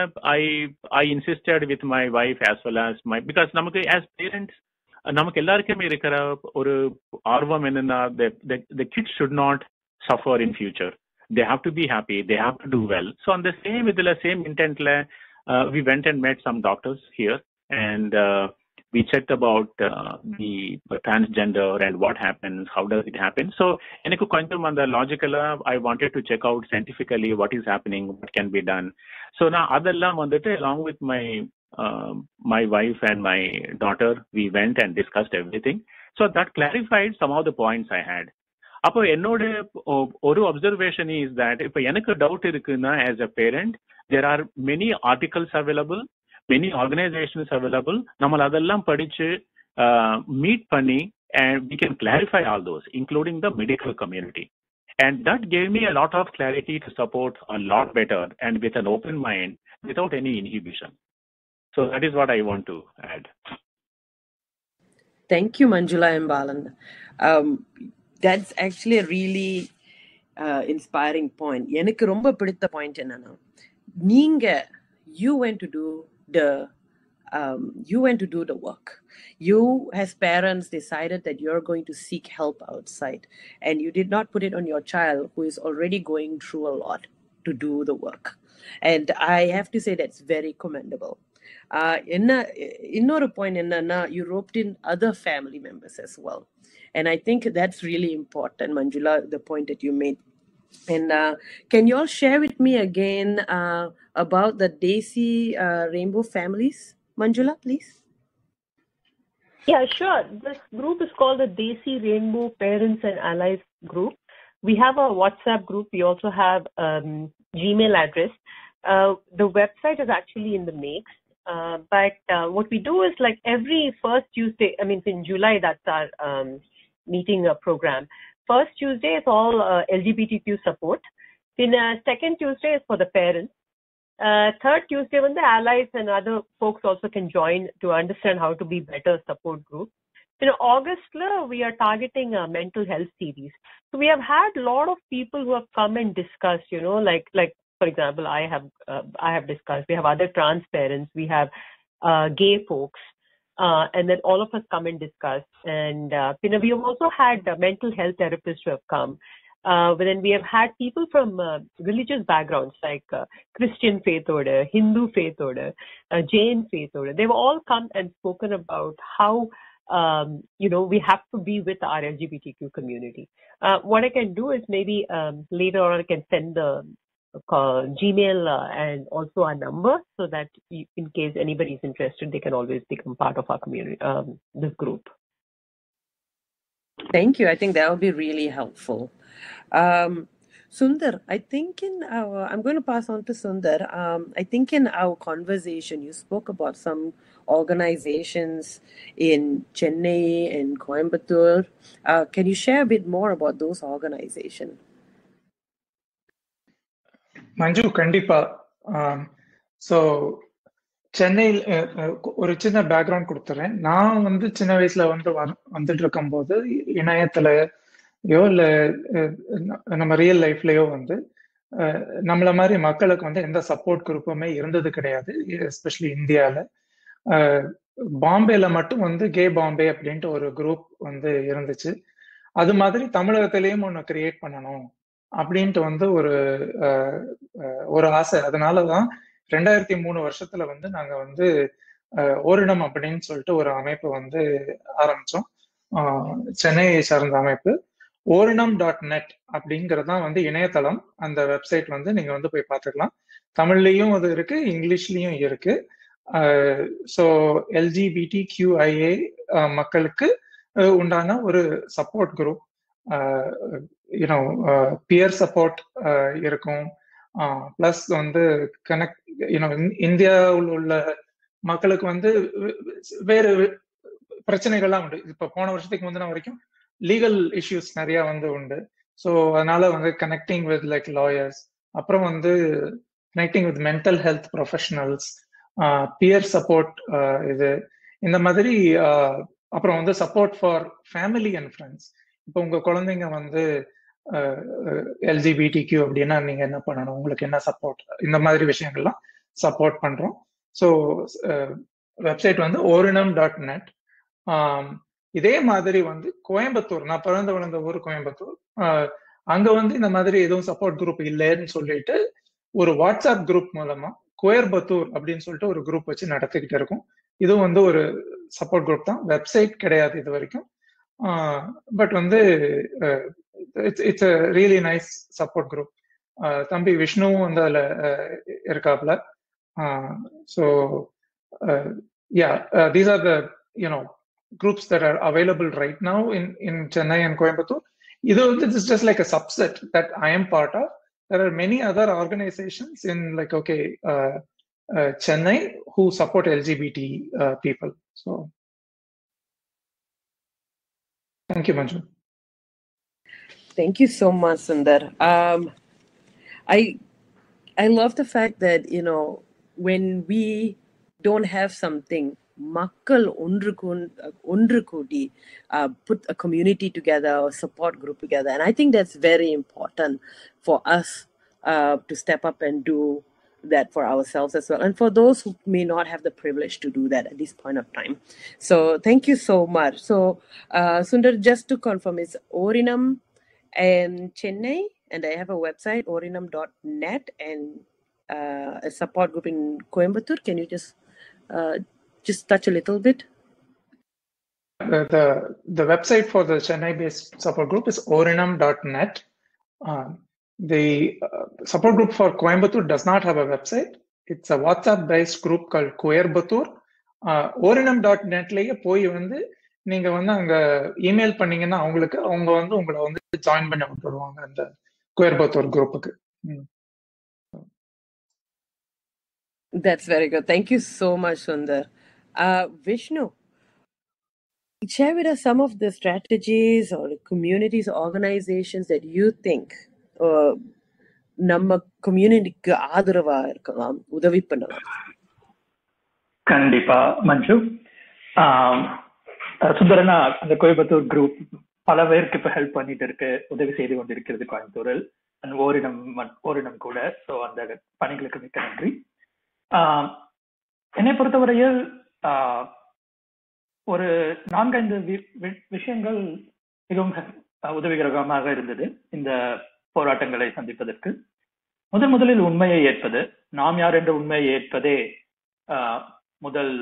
I insisted with my wife as well as because namakku as parents namakku ellarkume irukra oru arvam enna the kids should not suffer in future. They have to be happy, they have to do well. So on the same intent la we went and met some doctors here and we checked about the transgender and what happens, how does it happen. So enakku konjam and logical I wanted to check out scientifically what is happening, what can be done. So na adella vandittu along with my wife and my daughter we went and discussed everything. So that clarified some of the points I had. அப்போ என்னோட ஒரு observation is that இப்போ எனக்கு doubt இருக்குன்னா as a parent there are many articles available, many organizations available. நம்ம அதெல்லாம் படிச்சு meet பண்ணி and we can clarify all those, including the medical community. And that gave me a lot of clarity to support a lot better and with an open mind without any inhibition. So that is what I want to add. Thank you, Manjula and Balan. That's actually a really inspiring point. எனக்கு ரொம்ப பிடித்த point என்னன்னா, நீங்க you went to do the work. You as parents decided that you're going to seek help outside and you did not put it on your child who is already going through a lot to do the work. And I have to say that's very commendable. Another point என்னன்னா, you roped in other family members as well. And I think that's really important, Manjula, the point that you made. And can you all share with me again about the Desi Rainbow families? Manjula, please. Yeah, sure. This group is called the Desi Rainbow Parents and Allies Group. We have a WhatsApp group. We also have Gmail address. The website is actually in the mix. But what we do is like every first Tuesday, I mean, in July, that's our meeting program. First Tuesday is all LGBTQ support. Then second Tuesday is for the parents. Third Tuesday when the allies and other folks also can join to understand how to be better support group. In August, we are targeting a mental health series. So we have had a lot of people who have come and discussed, like for example, I have discussed. We have other trans parents. We have gay folks. And then all of us come and discuss. And we have also had mental health therapists who have come. But then we have had people from religious backgrounds like Christian faith order, Hindu faith order, Jain faith order. They've all come and spoken about how we have to be with our LGBTQ community. What I can do is maybe later on I can send the Gmail and also our number so that in case anybody is interested, they can always become part of our community, this group. Thank you. I think that will be really helpful. Sundar, I think I'm going to pass on to Sundar. I think in our conversation, you spoke about some organizations in Chennai and Coimbatore. Can you share a bit more about those organizations? மஞ்சு, கண்டிப்பா. So சென்னையில் ஒரு சின்ன background கொடுத்துறேன். நான் சின்ன வயசுல வந்துட்டு இருக்கும் போது இணையத்திலயோ இல்லை நம்ம ரியல் லைஃப்லயோ நம்மள மாதிரி மக்களுக்கு எந்த சப்போர்ட் குரூப்புமே இருந்தது கிடையாது, எஸ்பெஷலி இந்தியாவில். பாம்பேல மட்டும் கே பாம்பே அப்படின்ட்டு ஒரு குரூப் இருந்துச்சு. அது மாதிரி தமிழகத்திலேயும் ஒன்று கிரியேட் பண்ணணும் அப்படின்ட்டு ஒரு ஆசை. அதனாலதான் 2003 வருஷத்துல நாங்க ஓரினம் அப்படின்னு சொல்லிட்டு ஒரு அமைப்பு ஆரம்பிச்சோம். சென்னையை சார்ந்த அமைப்பு. orinam.net அப்படிங்கறதுதான் இணையதளம். அந்த வெப்சைட் நீங்க போய் பார்த்துக்கலாம். தமிழ்லயும் அது இருக்கு, இங்கிலீஷ்லயும் இருக்கு. ஸோ LGBTQIA மக்களுக்கு உண்டான ஒரு support group. You know pier support இருக்கும். பிளஸ் வந்து கனெக்ட் யூனோ இந்தியாவில் உள்ள மக்களுக்கு வந்து வேறு பிரச்சனைகள்லாம் உண்டு. இப்ப போன வருஷத்துக்கு முந்தின வரைக்கும் லீகல் இஷ்யூஸ் நிறைய வந்து உண்டு. ஸோ அதனால வந்து கனெக்டிங் வித் லைக் லாயர்ஸ், அப்புறம் வந்து connecting with mental health professionals, pier support, இது இந்த மாதிரி, அப்புறம் வந்து support for family and friends. இப்போ உங்க குழந்தைங்க வந்து எல்ஜிபிடிக்யூ அப்படின்னா நீங்க என்ன பண்ணணும், உங்களுக்கு என்ன சப்போர்ட், இந்த மாதிரி விஷயங்கள்லாம் சப்போர்ட் பண்றோம். ஸோ வெப்சைட் வந்து orinam.net. இதே மாதிரி வந்து கோயம்புத்தூர், நான் பிறந்த வளர்ந்த ஊர் கோயம்புத்தூர், அங்க வந்து இந்த மாதிரி எதுவும் சப்போர்ட் குரூப் இல்லைன்னு சொல்லிட்டு ஒரு வாட்ஸ்அப் குரூப் மூலமா கோயம்புத்தூர் அப்படின்னு சொல்லிட்டு ஒரு குரூப் வச்சு நடத்திக்கிட்டு இருக்கோம். இதுவும் வந்து ஒரு சப்போர்ட் குரூப் தான், வெப்சைட் கிடையாது இது வரைக்கும். பட் வந்து it's a really nice support group. தம்பி விஷ்ணுவும் வந்து அதுல இருக்காப்ல. So these are the groups that are available right now in Chennai and Coimbatore. This is just like a subset that I am part of. There are many other organizations in like Chennai who support LGBT people. So thank you, Manju. Thank you so much, Sundar. I love the fact that when we don't have something, மக்கள் ஒன்று கூடி put a community together or support group together, and I think that's very important for us to step up and do that for ourselves as well, and for those who may not have the privilege to do that at this point of time. So thank you so much. So Sundar, just to confirm, it's Orinam and Chennai, and I have a website, orinam.net, and a support group in Coimbatore. Can you just touch a little bit? The website for the Chennai-based support group is orinam.net. The support group for Coimbatore does not have a website. It's a WhatsApp-based group called Coimbatore. orinam.net-லயே போய் வந்து நீங்க வந்து அங்க email பண்ணீங்கன்னா அவங்க வந்து உங்களை வந்து ஜாயின் பண்ணி விட்டுருவாங்க அந்த கோயம்புத்தூர் குரூப்புக்கு. That's very good. Thank you so much, Sundar. Vishnu, share with us some of the strategies or communities, organizations that you think நம்ம கம்யூனிட்டிக்கு ஆதரவா இருக்கலாம், உதவி பண்ணலாம். கண்டிப்பா மஞ்சு. சுந்தரனா, அந்த கோயம்புத்தூர் குரூப் பல பேருக்கு இப்ப ஹெல்ப் பண்ணிட்டு இருக்கு, உதவி செய்து கொண்டிருக்கிறது கோயம்புத்தூரில், ஓரினம் கூட. ஸோ அந்த பணிகளுக்கு மிக்க நன்றி. என்னை பொறுத்தவரையில் ஒரு 4-5 விஷயங்கள் மிகவும் உதவிகரமாக இருந்தது இந்த போராட்டங்களை சந்திப்பதற்கு. முதலில் உண்மையை ஏற்பது, நாம் யார் என்ற உண்மையை ஏற்பதே முதல்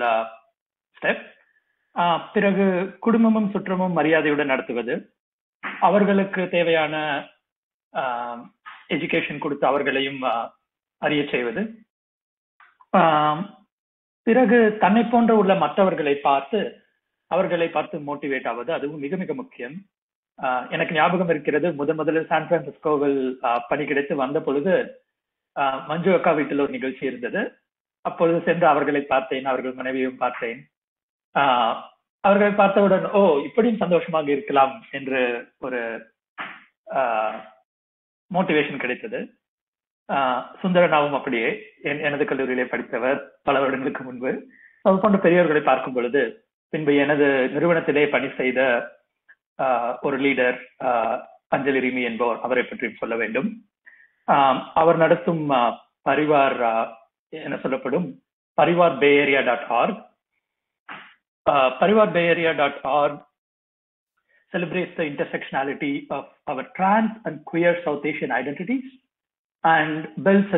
ஸ்டெப். பிறகு குடும்பமும் சுற்றமும் மரியாதையுடன் நடத்துவது, அவர்களுக்கு தேவையான எஜுகேஷன் கொடுத்து அவர்களையும் அறிய செய்வது. பிறகு தன்னை போன்ற உள்ள மற்றவர்களை பார்த்து மோட்டிவேட் ஆவது, அதுவும் மிக மிக முக்கியம். எனக்கு ஞாபகம் இருக்கிறது, முதலில் சான் பிரான்சிஸ்கோவில் பணி கிடைத்து வந்த பொழுது மஞ்சு அக்கா வீட்டில் ஒரு நிகழ்ச்சி இருந்தது. அப்பொழுது சென்று அவர்களை பார்த்தேன், அவர்கள் மனைவியும் பார்த்தேன். அவர்களை பார்த்தவுடன் இப்படியும் சந்தோஷமாக இருக்கலாம் என்று ஒரு மோட்டிவேஷன் கிடைத்தது. சுந்தரனாவும் அப்படியே, எனது கல்லூரியிலே படித்தவர் பல வருடங்களுக்கு முன்பு. அது போன்ற பெரியவர்களை பார்க்கும் பொழுது, பின்பு எனது நிறுவனத்திலே பணி செய்த ஒரு லீடர் அஞ்சலி ரிமி என்பவர், அவரை பற்றியும் சொல்ல வேண்டும். அவர் நடத்தும் பரிவார் என சொல்லப்படும் parivarbayarea.org. parivarbayarea.org celebrates the intersectionality of our trans and queer South Asian identities and builds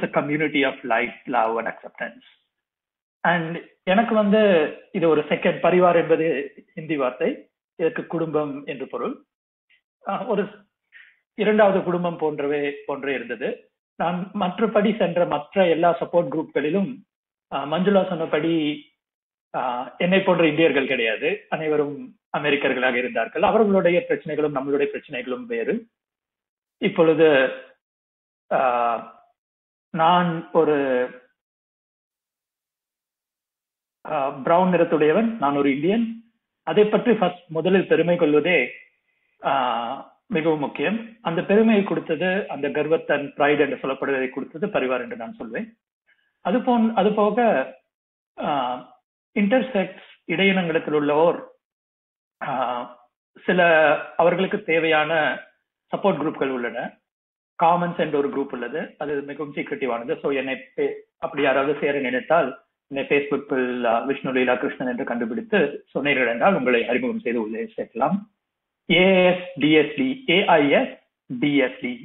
a community of light, love and acceptance. And எனக்கு வந்து இது ஒரு செகண்ட், பரிவார் என்பது ஹிந்தி வார்த்தை, இதற்கு குடும்பம் என்று பொருள். ஒரு இரண்டாவது குடும்பம் போன்றே இருந்தது. நான் மற்றபடி சென்ற மற்ற எல்லா சப்போர்ட் குரூப்களிலும் மஞ்சுளா சொன்னபடி என்னை போன்ற இந்தியர்கள் கிடையாது. அனைவரும் அமெரிக்கர்களாக இருந்தார்கள். அவர்களுடைய பிரச்சனைகளும் நம்மளுடைய பிரச்சனைகளும் வேறு. இப்பொழுது நான் ஒரு பிரவுன் நிறத்துடையவன், நான் ஒரு இந்தியன். அதை பற்றி முதலில் பெருமை கொள்வதே மிகவும் முக்கியம். அந்த பெருமையை கொடுத்தது, அந்த கர்வத்தன் பிரைட் என்று சொல்லப்படுவதை கொடுத்தது பரிவார் என்று நான் சொல்வேன். அது போக இன்டர்செக்ஸ் இடையினங்களில் உள்ளவோர் சில அவர்களுக்கு தேவையான சப்போர்ட் குரூப்கள் உள்ளன. காமன்ஸ் என்ற ஒரு குரூப் உள்ளது, அது மிகவும் சீக்ரெட்டிவானது. ஸோ என்னை அப்படி யாராவது சேர நினைத்தால் என்னை பேஸ்புக்கில் விஷ்ணு லீலா கிருஷ்ணன் என்று கண்டுபிடித்து சொன்னீர்கள் என்றால் உங்களை அறிமுகம் செய்து உள்ளே சேர்க்கலாம். AISDSD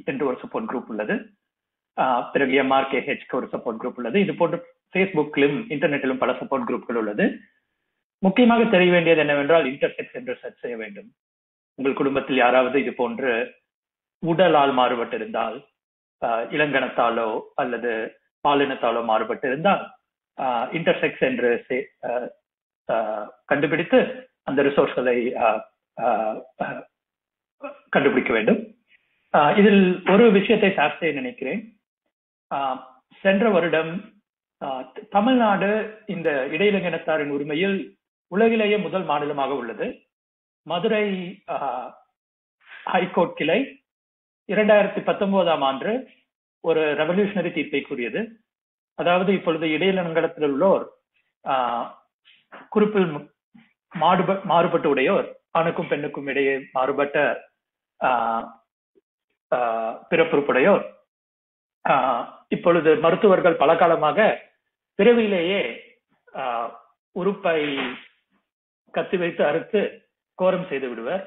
என்று ஒரு சப்போர்ட் குரூப் உள்ளது. பிறகு MRKH ஒரு சப்போர்ட் குரூப் உள்ளது. இது போன்று பேஸ்புக்கிலும் இன்டர்நெட்டிலும் பல சப்போர்ட் குரூப்கள் உள்ளது. முக்கியமாக தெரிய வேண்டியது என்னவென்றால் இன்டர்செக்ஸ் என்று சர்ச் செய்ய வேண்டும். உங்கள் குடும்பத்தில் யாராவது இது போன்று உடலால் மாறுபட்டிருந்தால், இளங்கணத்தாலோ அல்லது பாலினத்தாலோ மாறுபட்டிருந்தால் இன்டர்செக்ஸ் என்று கண்டுபிடித்து அந்த ரிசோர்ஸ்களை கண்டுபிடிக்க வேண்டும். இதில் ஒரு விஷயத்தை ஷேர் செய்ய நினைக்கிறேன். சென்ற வருடம் தமிழ்நாடு இந்த இடையிலங்கினத்தாரின் உரிமையில் உலகிலேயே முதல் மாநிலமாக உள்ளது. மதுரை ஹைகோர்ட் கிளை 2019 ஆண்டு ஒரு ரெவல்யூஷனரி தீர்ப்பை கூறியது. அதாவது இப்பொழுது இடையிலங்கடத்தில் உள்ளோர் குறிப்பில் மாறுபட்டு உடையோர், ஆணுக்கும் பெண்ணுக்கும் இடையே மாறுபட்ட பிறப்புறுப்புடையோர் இப்பொழுது மருத்துவர்கள் பல காலமாக பிறவியிலேயே உறுப்பை கத்தி வைத்து அறுத்து கோரம் செய்து விடுவர்.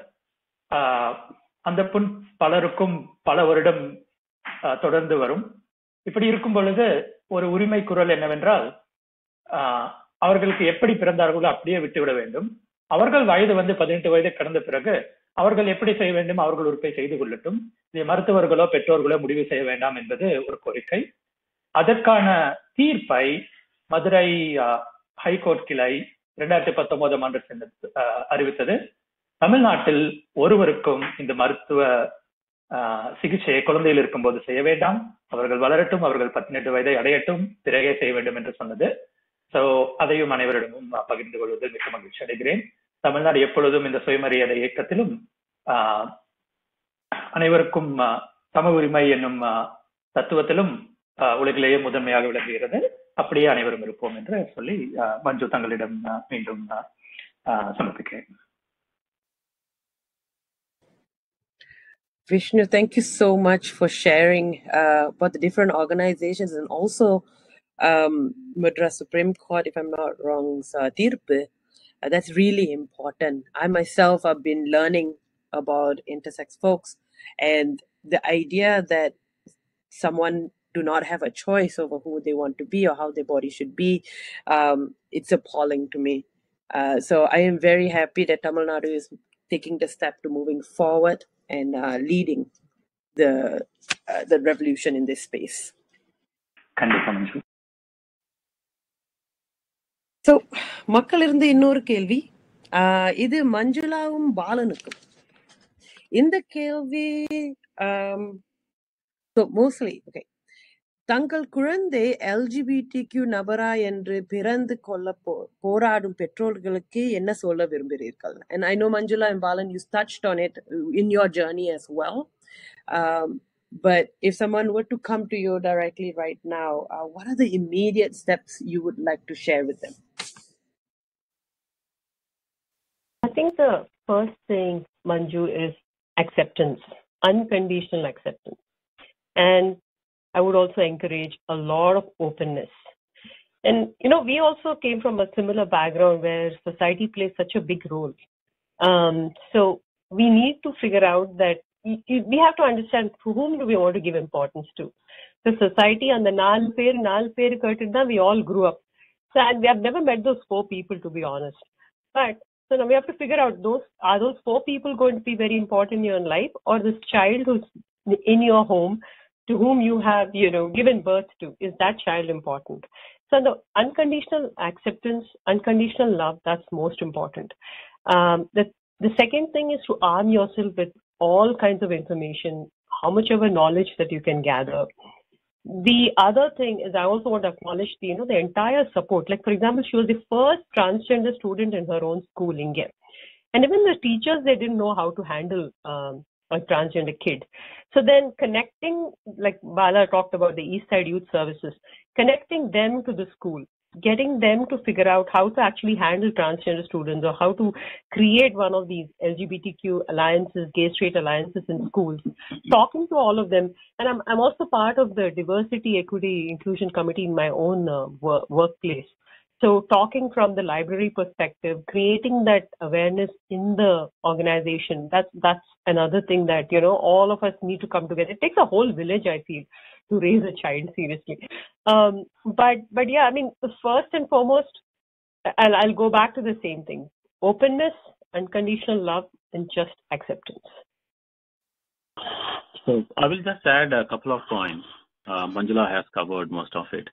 அந்த புண் பலருக்கும் பல வருடம் தொடர்ந்து வரும். இப்படி இருக்கும் பொழுது ஒரு உரிமை குரல் என்னவென்றால், அவர்களுக்கு எப்படி பிறந்தார்களோ அப்படியே விட்டுவிட வேண்டும். அவர்கள் வயது 18 வயது கடந்த பிறகு அவர்கள் எப்படி செய்ய வேண்டும், அவர்கள் உறுப்பை செய்து கொள்ளட்டும். இதை மருத்துவர்களோ பெற்றோர்களோ முடிவு செய்ய வேண்டாம் என்பது ஒரு கோரிக்கை. அதற்கான தீர்ப்பை மதுரை ஹைகோர்ட் கிளை 2019 ஆண்டு அறிவித்தது. தமிழ்நாட்டில் ஒருவருக்கும் இந்த மருத்துவ சிகிச்சையை குழந்தையில் இருக்கும் போது செய்ய வேண்டாம், அவர்கள் வளரட்டும், அவர்கள் 18 வயதை அடையட்டும், பிறகே செய்ய வேண்டும் என்று சொன்னது. சோ அதையும் அனைவரிடமும் பகிர்ந்து கொள்வதில் மிக மகிழ்ச்சி அடைகிறேன். தமிழ்நாடு எப்பொழுதும் இந்த சுயமரியாதை இயக்கத்திலும் அனைவருக்கும் சம உரிமை என்னும் தத்துவத்திலும் உலகிலேயே முதன்மையாக விளங்குகிறது. அப்படியே அனைவரும் இருப்போம் என்று சொல்லி மஞ்சு தங்களிடம் மீண்டும் சமர்ப்பிக்கிறேன். Vishnu, thank you so much for sharing about the different organizations and also Madras Supreme Court, if I'm not wrong, Tirpe. That's really important. I myself have been learning about intersex folks, and the idea that someone do not have a choice over who they want to be or how their body should be, it's appalling to me. So I am very happy that Tamil Nadu is taking the step to moving forward and leading the revolution in this space. So, மக்கள் இருந்து இன்னொரு கேள்வி, இது மஞ்சுளாவும் பாலனுக்கும். இந்த கேள்வி mostly okay, தங்கள் குழந்தை LGBTQ நபரா என்று பிறந்து கொள்ள போராடும் பெற்றோர்களுக்கு என்ன சொல்ல விரும்புகிறீர்கள்? And I know Manjula and Balan, you touched on it in your journey as well. But if someone were to come to you directly right now, what are the immediate steps you would like to share with them? I think the first thing, Manju, is acceptance, unconditional acceptance. And I would also encourage a lot of openness. And, you know, we also came from a similar background where society plays such a big role. So we need to figure out that we have to understand to whom do we want to give importance to. The society and the naal per curtain, we all grew up. So, and we have never met those 4 people, to be honest. But so now we have to figure out are those 4 people going to be very important in your life, or this child who's in your home to whom you have, you know, given birth to, is that child important? So the unconditional acceptance, unconditional love, that's most important. The The second thing is to arm yourself with all kinds of information, how much ever knowledge that you can gather. The other thing is I also want to acknowledge the entire support. Like, for example, she was the first transgender student in her own school, India. And even the teachers, they didn't know how to handle a transgender kid. So then connecting, like Bala talked about the East Side Youth Services, connecting them to the school, getting them to figure out how to actually handle transgender students or how to create one of these LGBTQ alliances, gay straight alliances in schools, talking to all of them. And I'm also part of the Diversity, Equity, Inclusion Committee in my own workplace. So talking from the library perspective, creating that awareness in the organization, that's another thing that, all of us need to come together. It takes a whole village, I feel, to raise a child, seriously. But yeah, I mean, first and foremost, I'll go back to the same thing: openness, unconditional love, and just acceptance. So I will just add a couple of points. Manjula has covered most of it.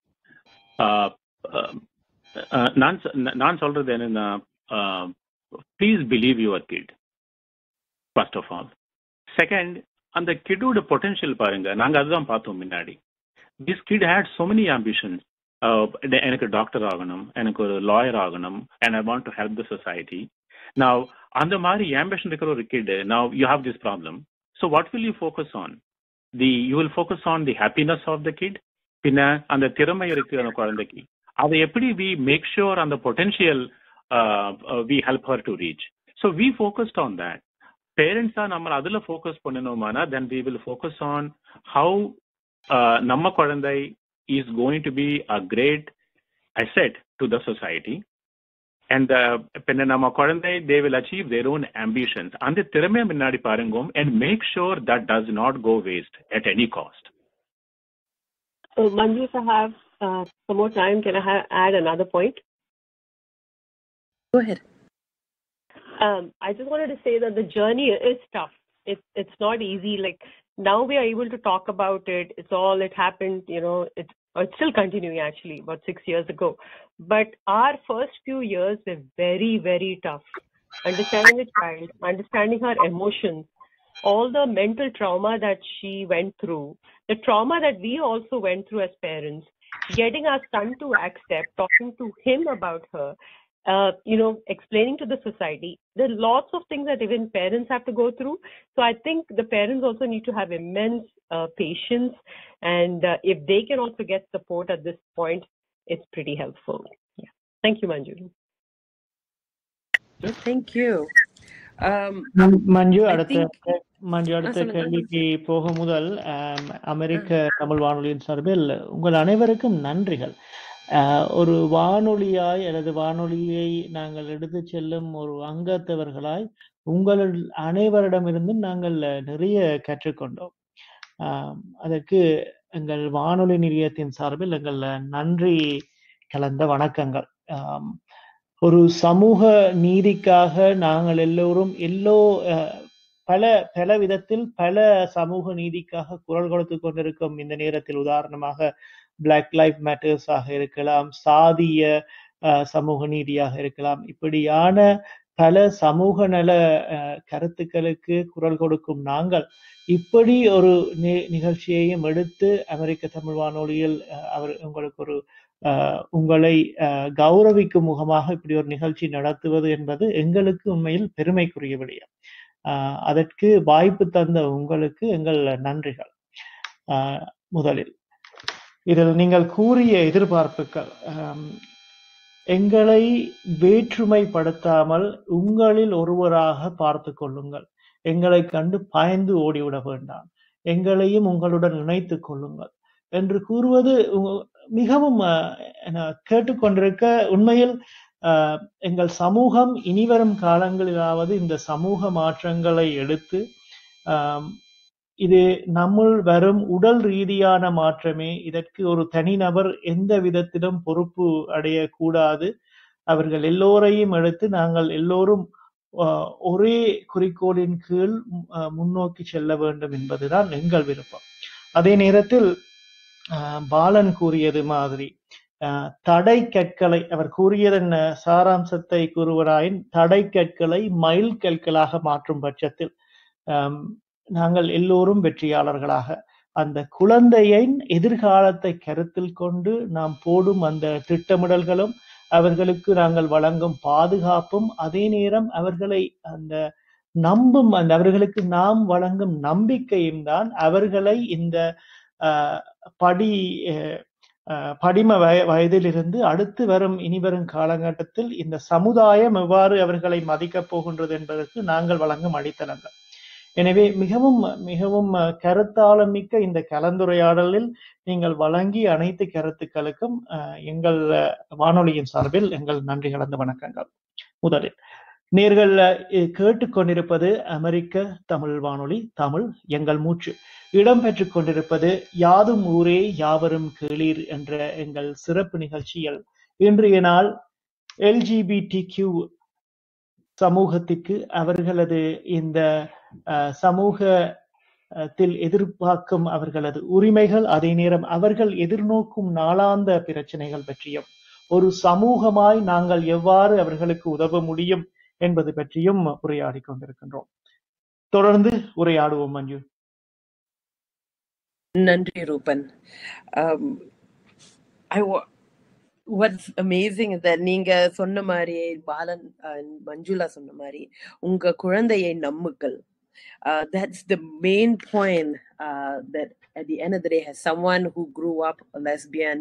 நான் சொல்றது என்னன்னா, please believe your kid, first of all. Second, அந்த கிட்டோட potential பாருங்க. நாங்க அதுதான் பார்த்தோம் முன்னாடி. This kid had so many ambitions. எனக்கு டாக்டர் ஆகணும், எனக்கு ஒரு லாயர் ஆகணும், and I want to help the society. Now, அந்த மாதிரி ambition இருக்கிற ஒரு kid, now you have this problem. So what will you focus on? You will focus on the happiness of the kid. பின்ன அந்த திறமை இருக்கு அந்த குழந்தைக்கு, அதை எப்படி we make sure அந்த potential we help her to reach. So we focused on that. Parents are நம்ம அதுல focus பண்ணணுமானா, then we will focus on how நம்ம குழந்தை is going to be a great asset to the society. And பின்ன நம்ம குழந்தை they will achieve their own ambitions. அந்த திறமையை முன்னாடி பாருங்க, and make sure that does not go waste at any cost. So Manju, if I have some more time, can I add another point? Go ahead. I just wanted to say that the journey is tough. It's not easy. Like, now we are able to talk about it. It happened, it's still continuing actually, about 6 years ago. But our first few years were very, very tough. Understanding the child, understanding her emotions, all the mental trauma that she went through, the trauma that we also went through as parents, getting our son to accept, talking to him about her, explaining to the society. There are lots of things that even parents have to go through. So I think the parents also need to have immense patience. And if they can also get support at this point, it's pretty helpful. Yeah. Thank you, Manju. Thank you. Manju, I அடுத்த think கேள்விக்கு போக முதல் அமெரிக்க தமிழ் வானொலியின் சார்பில் உங்கள் அனைவருக்கும் நன்றிகள். ஒரு வானொலியாய் அல்லது வானொலியை நாங்கள் எடுத்து செல்லும் ஒரு அங்கத்தவர்களாய் உங்கள் அனைவரிடமிருந்தும் நாங்கள் நிறைய கற்றுக்கொண்டோம். அதற்கு எங்கள் வானொலி நிலையத்தின் சார்பில் எங்கள் நன்றி கலந்த வணக்கங்கள். ஒரு சமூக நீதிக்காக நாங்கள் எல்லோரும் பல விதத்தில் பல சமூக நீதிக்காக குரல் கொடுத்து கொண்டிருக்கும் இந்த நேரத்தில், உதாரணமாக பிளாக் லைஃப் மேட்டர்ஸ் ஆக இருக்கலாம், சாதிய சமூக நீதியாக இருக்கலாம், இப்படியான பல சமூக நல கருத்துக்களுக்கு குரல் கொடுக்கும் நாங்கள் இப்படி ஒரு நிகழ்ச்சியையும் எடுத்து அமெரிக்க தமிழ் வானொலியில் உங்களுக்கு உங்களை கௌரவிக்கும் முகமாக இப்படி ஒரு நிகழ்ச்சி நடத்துவது என்பது எங்களுக்கு உண்மையில் பெருமைக்குரிய விடயம். அதற்கு வாய்ப்பு தந்த உங்களுக்கு எங்கள் நன்றிகள். முதலில் இதில் நீங்கள் கூறிய எதிர்பார்ப்புகள், எங்களை வேற்றுமைப்படுத்தாமல் உங்களில் ஒருவராக பார்த்து கொள்ளுங்கள், எங்களை கண்டு பயந்து ஓடிவிட வேண்டாம், எங்களையும் உங்களுடன் இணைத்துக் கொள்ளுங்கள் என்று கூறுவது மிகவும் கேட்டுக்கொண்டிருக்க, உண்மையில் எங்கள் சமூகம் இனிவரும் காலங்களிலாவது இந்த சமூக மாற்றங்களை எடுத்து இது நம்முள் வரும் உடல் ரீதியான மாற்றமே, இதற்கு ஒரு தனிநபர் எந்த விதத்திலும் பொறுப்பு அடையக்கூடாது, அவர்கள் எல்லோரையும் எடுத்து நாங்கள் எல்லோரும் ஒரே குறிக்கோளின் கீழ் முன்னோக்கி செல்ல வேண்டும் என்பதுதான் எங்கள் விருப்பம். அதே நேரத்தில் பாலன் கூறியது மாதிரி தடை கற்களை அவர் கூறியதன் சாராம்சத்தை கூறுவதாயின் தடை கற்களை மைல் கற்களாக மாற்றும் பட்சத்தில் நாங்கள் எல்லோரும் வெற்றியாளர்களாக அந்த குழந்தையின் எதிர்காலத்தை கருத்தில் கொண்டு நாம் போடும் அந்த திட்டமிடல்களும் அவர்களுக்கு நாங்கள் வழங்கும் பாதுகாப்பும் அதே நேரம் அவர்களை அந்த நம்பும் அந்த அவர்களுக்கு நாம் வழங்கும் நம்பிக்கையும் தான் அவர்களை இந்த படிம வயதிலிருந்து அடுத்து வரும் இனிவரும் காலகட்டத்தில் இந்த சமுதாயம் எவ்வாறு அவர்களை மதிக்கப் போகின்றது என்பதற்கு நாங்கள் வழங்கும் அடித்தளங்கள். எனவே மிகவும் மிகவும் கருத்தாளம் மிக்க இந்த கலந்துரையாடலில் நீங்கள் வழங்கிய அனைத்து கருத்துக்களுக்கும் எங்கள் வானொலியின் சார்பில் எங்கள் நன்றி கலந்த வணக்கங்கள். முதலில் நேர்கள் கேட்டுக்கொண்டிருப்பது அமெரிக்க தமிழ் வானொலி தமிழ் எங்கள் மூச்சு. இடம்பெற்றுக் கொண்டிருப்பது யாதும் ஊரே யாவரும் கேளீர் என்ற எங்கள் சிறப்பு நிகழ்ச்சியில் இன்றைய நாள் LGBTQ சமூகத்திற்கு அவர்களது இந்த சமூகத்தில் எதிர்பார்க்கும் அவர்களது உரிமைகள், அதே நேரம் அவர்கள் எதிர்நோக்கும் நாளாந்த பிரச்சனைகள் பற்றியும் ஒரு சமூகமாய் நாங்கள் எவ்வாறு அவர்களுக்கு உதவ முடியும் என்பது பற்றியும் உரையாடி கொண்டிருக்கின்றோம். தொடர்ந்து உரையாடுவோம் மஞ்சு. நன்றி Ruban. What's amazing is that நீங்க சொன்ன மாதிரியே பாலன் மஞ்சுளா சொன்ன மாதிரி உங்க குழந்தையை நம்புங்கள். That's the main point, that at the end of the day, as someone who grew up a lesbian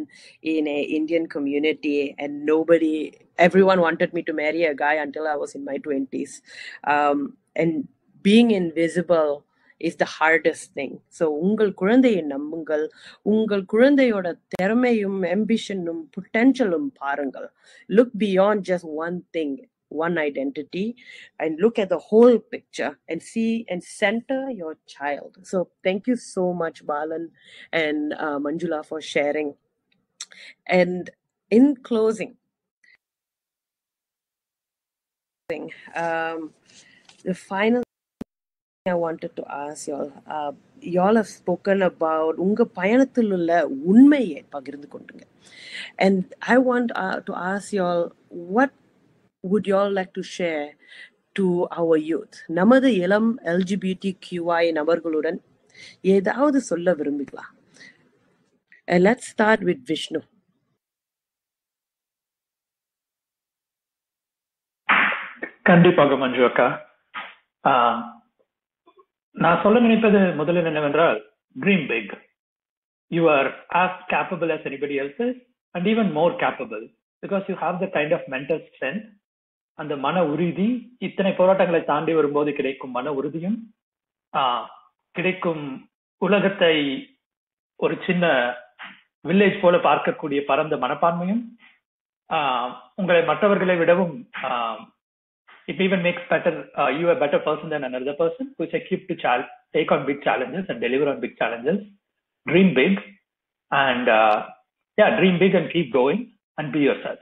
in an Indian community and everyone wanted me to marry a guy until I was in my 20s. And being invisible is the hardest thing. So உங்கள் குழந்தையை நம்புங்கள். உங்கள் குழந்தையோட திறமையும் ambitionum potentialum பாருங்கள். Look beyond just one thing, one identity, and look at the whole picture and see and center your child. So thank you so much Balan and Manjula for sharing. And in closing, the final I wanted to ask y'all have spoken about unga பயணத்தில் உள்ள உண்மையை பகிர்ந்து கொண்டீங்க. And I want to ask y'all, what would y'all like to share to our youth? நமது இளம் LGBTQI நபர்களுடன் ஏதாவது சொல்ல விரும்புங்களா? And let's start with Vishnu. கண்டிப்பாக மஞ்சு அக்கா. நான் சொல்ல நினைப்பது முதலில் என்னவென்றால், dream big. You are as capable as anybody else is, and even more capable, because you have the kind of mental strength, அந்த மன உறுதி. இத்தனை போராட்டங்களை தாண்டி வரும்போது கிடைக்கும் மன உறுதியும், கிடைக்கும் உலகத்தை ஒரு சின்ன வில்லேஜ் போல பார்க்கக்கூடிய பரந்த மனப்பான்மையும் உங்களை மற்றவர்களை விடவும் it even makes you a better person than another person who is equipped to take on big challenges and deliver on big challenges. Dream big, and dream big and keep going and be yourself.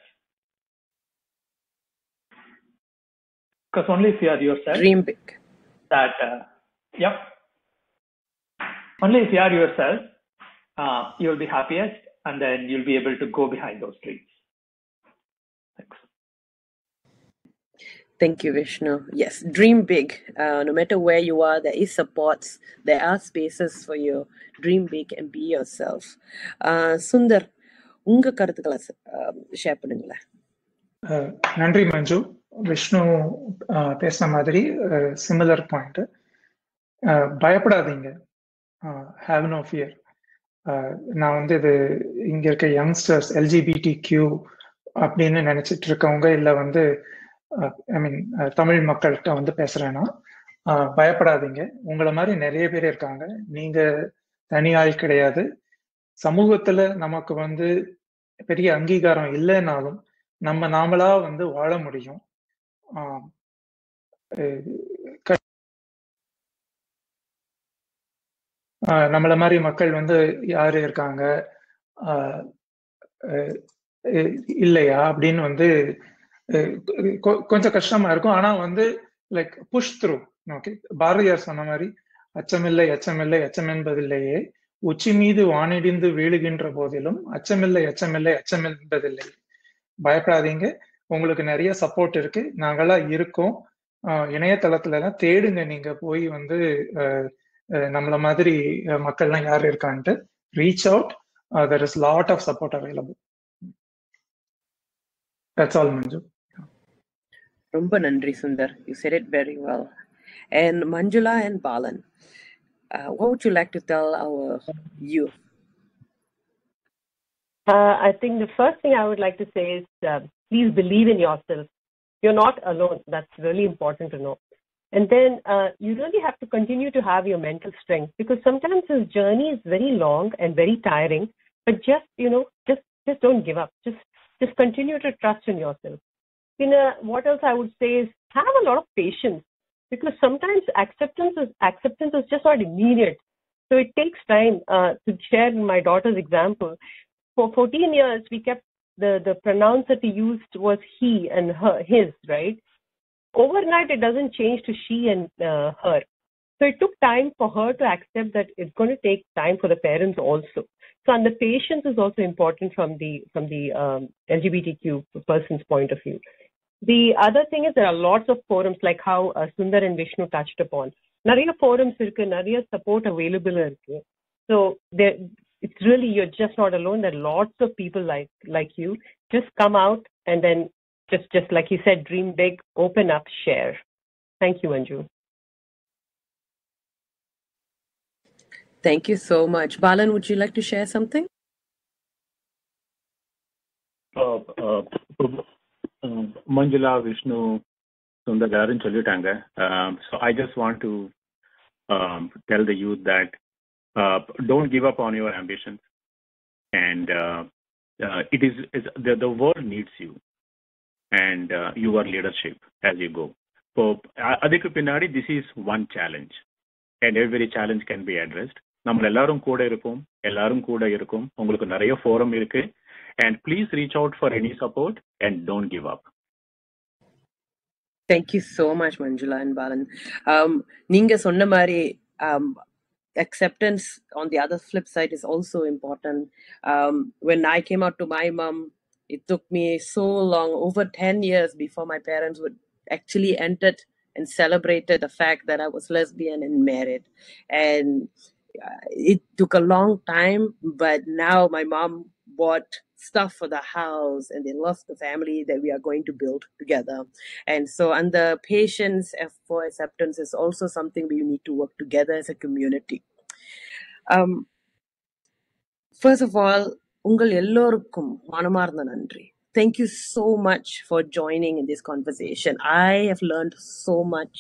Because only if you are yourself, dream big, that only if you are yourself, you will be happiest, and then you'll be able to go behind those dreams. Thanks. Thank you, Vishnu. Yes, dream big. No matter where you are, there is supports. There are spaces for you. Dream big and be yourself. Sundar, unga கருத்துக்களை share பண்ணுங்களேன். நன்றி மஞ்சு. விஷ்ணு பேசின மாதிரி similar point. பயப்படாதீங்க. Have no fear. நான் இது இங்க இருக்க யங்ஸ்டர்ஸ் LGBTQ அப்படின்னு நினைச்சிட்டு இருக்கவங்க, இல்ல தமிழ் மக்கள்கிட்ட பேசுறேன்னா, பயப்படாதீங்க. உங்களை மாதிரி நிறைய பேர் இருக்காங்க. நீங்க தனியாள் கிடையாது. சமூகத்துல நமக்கு பெரிய அங்கீகாரம் இல்லைனாலும் நாமளா வாழ முடியும். நம்மள மாதிரி மக்கள் யாரு இருக்காங்க இல்லையா அப்படின்னு கொஞ்சம் கஷ்டமா இருக்கும். ஆனா like push through. Okay, Bharathiyar சொன்ன மாதிரி அச்சமில்லை அச்சமில்லை அச்சம் என்பதில்லையே, உச்சி மீது வானிடிந்து வீழுகின்ற போதிலும் அச்சமில்லை அச்சமில்லை அச்சம் என்பதில்லை. பயப்படாதீங்க, உங்களுக்கு நிறைய சப்போர்ட் இருக்கு, நாங்களாம் இருக்கோம். இணையதளத்துல எல்லாம் தேடுங்க, நீங்க போய் வந்து நம்மள மாதிரி மக்கள்லாம் யார் இருக்கான்ட்டு reach out. there is lot of support available. That's all, Manju. ரொம்ப நன்றி Sundar. You said it very well. And Manjula and Balan, what would you like to tell our youth? I think the first thing I would like to say is please believe in yourself. You're not alone. That's really important to know. And then you really have to continue to have your mental strength, because sometimes this journey is very long and very tiring. But just don't give up. Just continue to trust in yourself. What else I would say is have a lot of patience, because sometimes acceptance is just not immediate. So it takes time. To share my daughter's example, for 14 years we kept the pronouns that we used was he and her, his, right? Overnight it doesn't change to she and her. So it took time for her to accept that it's going to take time for the parents also. So, and the patience is also important from the LGBTQ person's point of view. The other thing is there are lots of forums, like how Sundar and Vishnu touched upon. Nariya forums irukku, nariya support available irukku. So it's really, you're just not alone. There are lots of people like you. Just come out and then just like you said, dream big, open up, share. Thank you, Anju. Thank you so much. Balan, would you like to share something? Manjula, Vishnu, Sundar garu sollitaanga. So I just want to tell the youth that don't give up on your ambitions, and it is the world needs you and your leadership as you go. So adikku pinnadi, this is one challenge, and every challenge can be addressed. நம்ம எல்லாரும் கூட இருப்போம், எல்லாரும் கூட இருக்கும். உங்களுக்கு நிறைய forum இருக்கு, and please reach out for any support and don't give up. Thank you so much, Manjula and Balan. நீங்க சொன்ன மாதிரி acceptance on the other flip side is also important. When I came out to my mom, it took me so long, over 10 years, before my parents would actually entered and celebrated the fact that I was lesbian and married. And it took a long time, but now my mom bought stuff for the house and they love the family that we are going to build together. And so, and the patience for acceptance is also something we need to work together as a community. First of all, ungal ellorukkum manamartha nandri. Thank you so much for joining in this conversation. I have learned so much.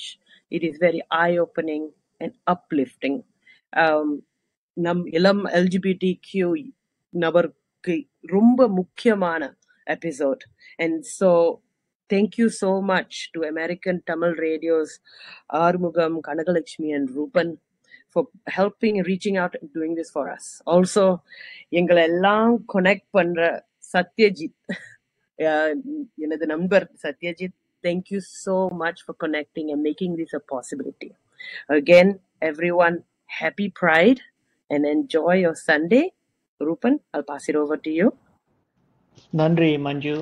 It is very eye-opening and uplifting. நம் இளம் LGBTQ நபருக்கு ரொம்ப முக்கியமான episode. And so thank you so much to American Tamil Radio's Arumugam, Kanagalakshmi and Rupan for helping, reaching out and doing this for us. Also, எங்களை எல்லாம் connect பண்ற சத்யஜித், எனது நண்பர் Satyajit, thank you so much for connecting and making this a possibility. Again, everyone, happy Pride and enjoy your Sunday. Rupan, I'll pass it over to you. நன்றி மஞ்சு.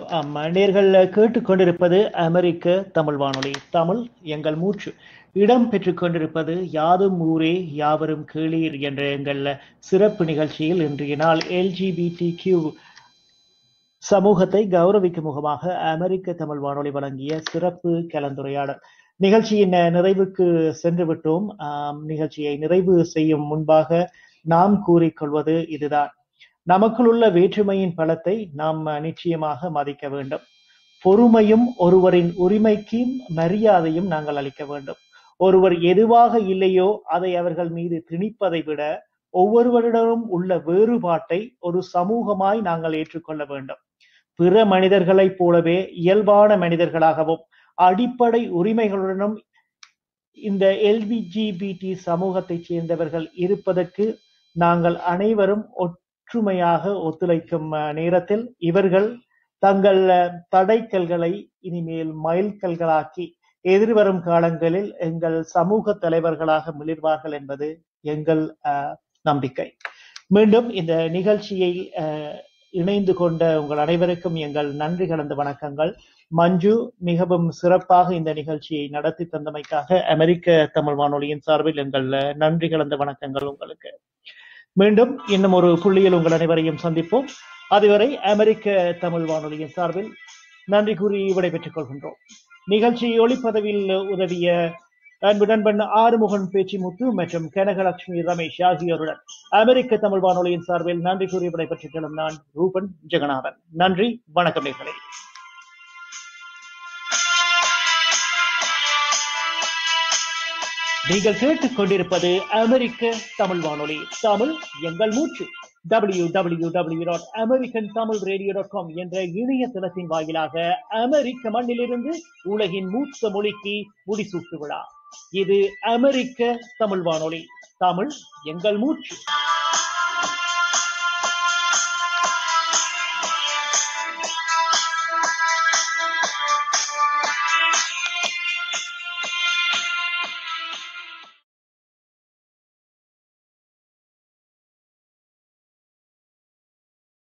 நேயர்கள் கேட்டுக்கொண்டிருப்பது அமெரிக்க தமிழ் வானொலி, தமிழ் எங்கள் மூச்சு. இடம் பெற்றுக் கொண்டிருப்பது யாதும் ஊரே யாவரும் கேளீர் என்ற எங்கள் சிறப்பு நிகழ்ச்சியில் இன்றைய நாள் LGBTQ சமூகத்தை கௌரவிக்கும் முகமாக அமெரிக்க தமிழ் வானொலி வழங்கிய சிறப்பு கலந்துரையாடல் நிகழ்ச்சியின் நிறைவுக்கு சென்று விட்டோம். நிகழ்ச்சியை நிறைவு செய்யும் முன்பாக நாம் கூறிக்கொள்வது இதுதான்: நமக்குள் உள்ள வேற்றுமையின் பலத்தை நாம் நிச்சயமாக மதிக்க வேண்டும். பொறுமையும் ஒருவரின் உரிமைக்கும் மரியாதையும் நாங்கள் அளிக்க வேண்டும். ஒருவர் எதுவாக இல்லையோ அதை அவர்கள் மீது திணிப்பதை விட ஒவ்வொருவரிடமும் உள்ள வேறுபாட்டை ஒரு சமூகமாய் நாங்கள் ஏற்றுக்கொள்ள வேண்டும். பிற மனிதர்களைப் போலவே இயல்பான மனிதர்களாகவும் அடிப்படை உரிமைகளுடனும் இந்த LGBT சமூகத்தைச் சேர்ந்தவர்கள் இருப்பதற்கு நாங்கள் அனைவரும் ஒற்றுமையாக ஒத்துழைக்கும் நேரத்தில் இவர்கள் தங்கள் தடைக்கல்களை இனிமேல் மைல்கல்களாக்கி எதிர்வரும் காலங்களில் எங்கள் சமூக தலைவர்களாக மிளிர்வார்கள் என்பது எங்கள் நம்பிக்கை. மீண்டும் இந்த நிகழ்ச்சியை இணைந்து கொண்ட உங்கள் அனைவருக்கும் எங்கள் நன்றி கலந்த வணக்கங்கள். மஞ்சு, மிகவும் சிறப்பாக இந்த நிகழ்ச்சியை நடத்தி தந்தமைக்காக அமெரிக்க தமிழ் வானொலியின் சார்பில் எங்கள் நன்றி கலந்த வணக்கங்கள் உங்களுக்கு. மீண்டும் இன்னும் ஒரு புள்ளியில் உங்கள் அனைவரையும் சந்திப்போம். அதுவரை அமெரிக்க தமிழ் வானொலியின் சார்பில் நன்றி கூறி விடைபெற்றுக் கொள்கின்றோம். நிகழ்ச்சி ஒளிப்பதவில் உதவிய அன்பு நண்பன் ஆறுமுகன் பேச்சிமுத்து மற்றும் கனகலட்சுமி ரமேஷ் ஆகியோருடன் அமெரிக்க தமிழ் வானொலியின் சார்பில் நன்றி கூறி விடைபெற்றுச் செல்லும் நான் ரூபன் ஜெகநாதன். நன்றி, வணக்கம் நேயர்களே. நீங்கள் கேட்டுக் கொண்டிருப்பது அமெரிக்க தமிழ் வானொலி. தமிழ் எங்கள் மூச்சு. www.americantamilradio.com என்ற இணையதளத்தின் வாயிலாக அமெரிக்க மண்ணிலிருந்து உலகின் மூத்த மொழிக்கு முடிசூட்டு விழா. இது அமெரிக்க தமிழ் வானொலி. தமிழ் எங்கள் மூச்சு.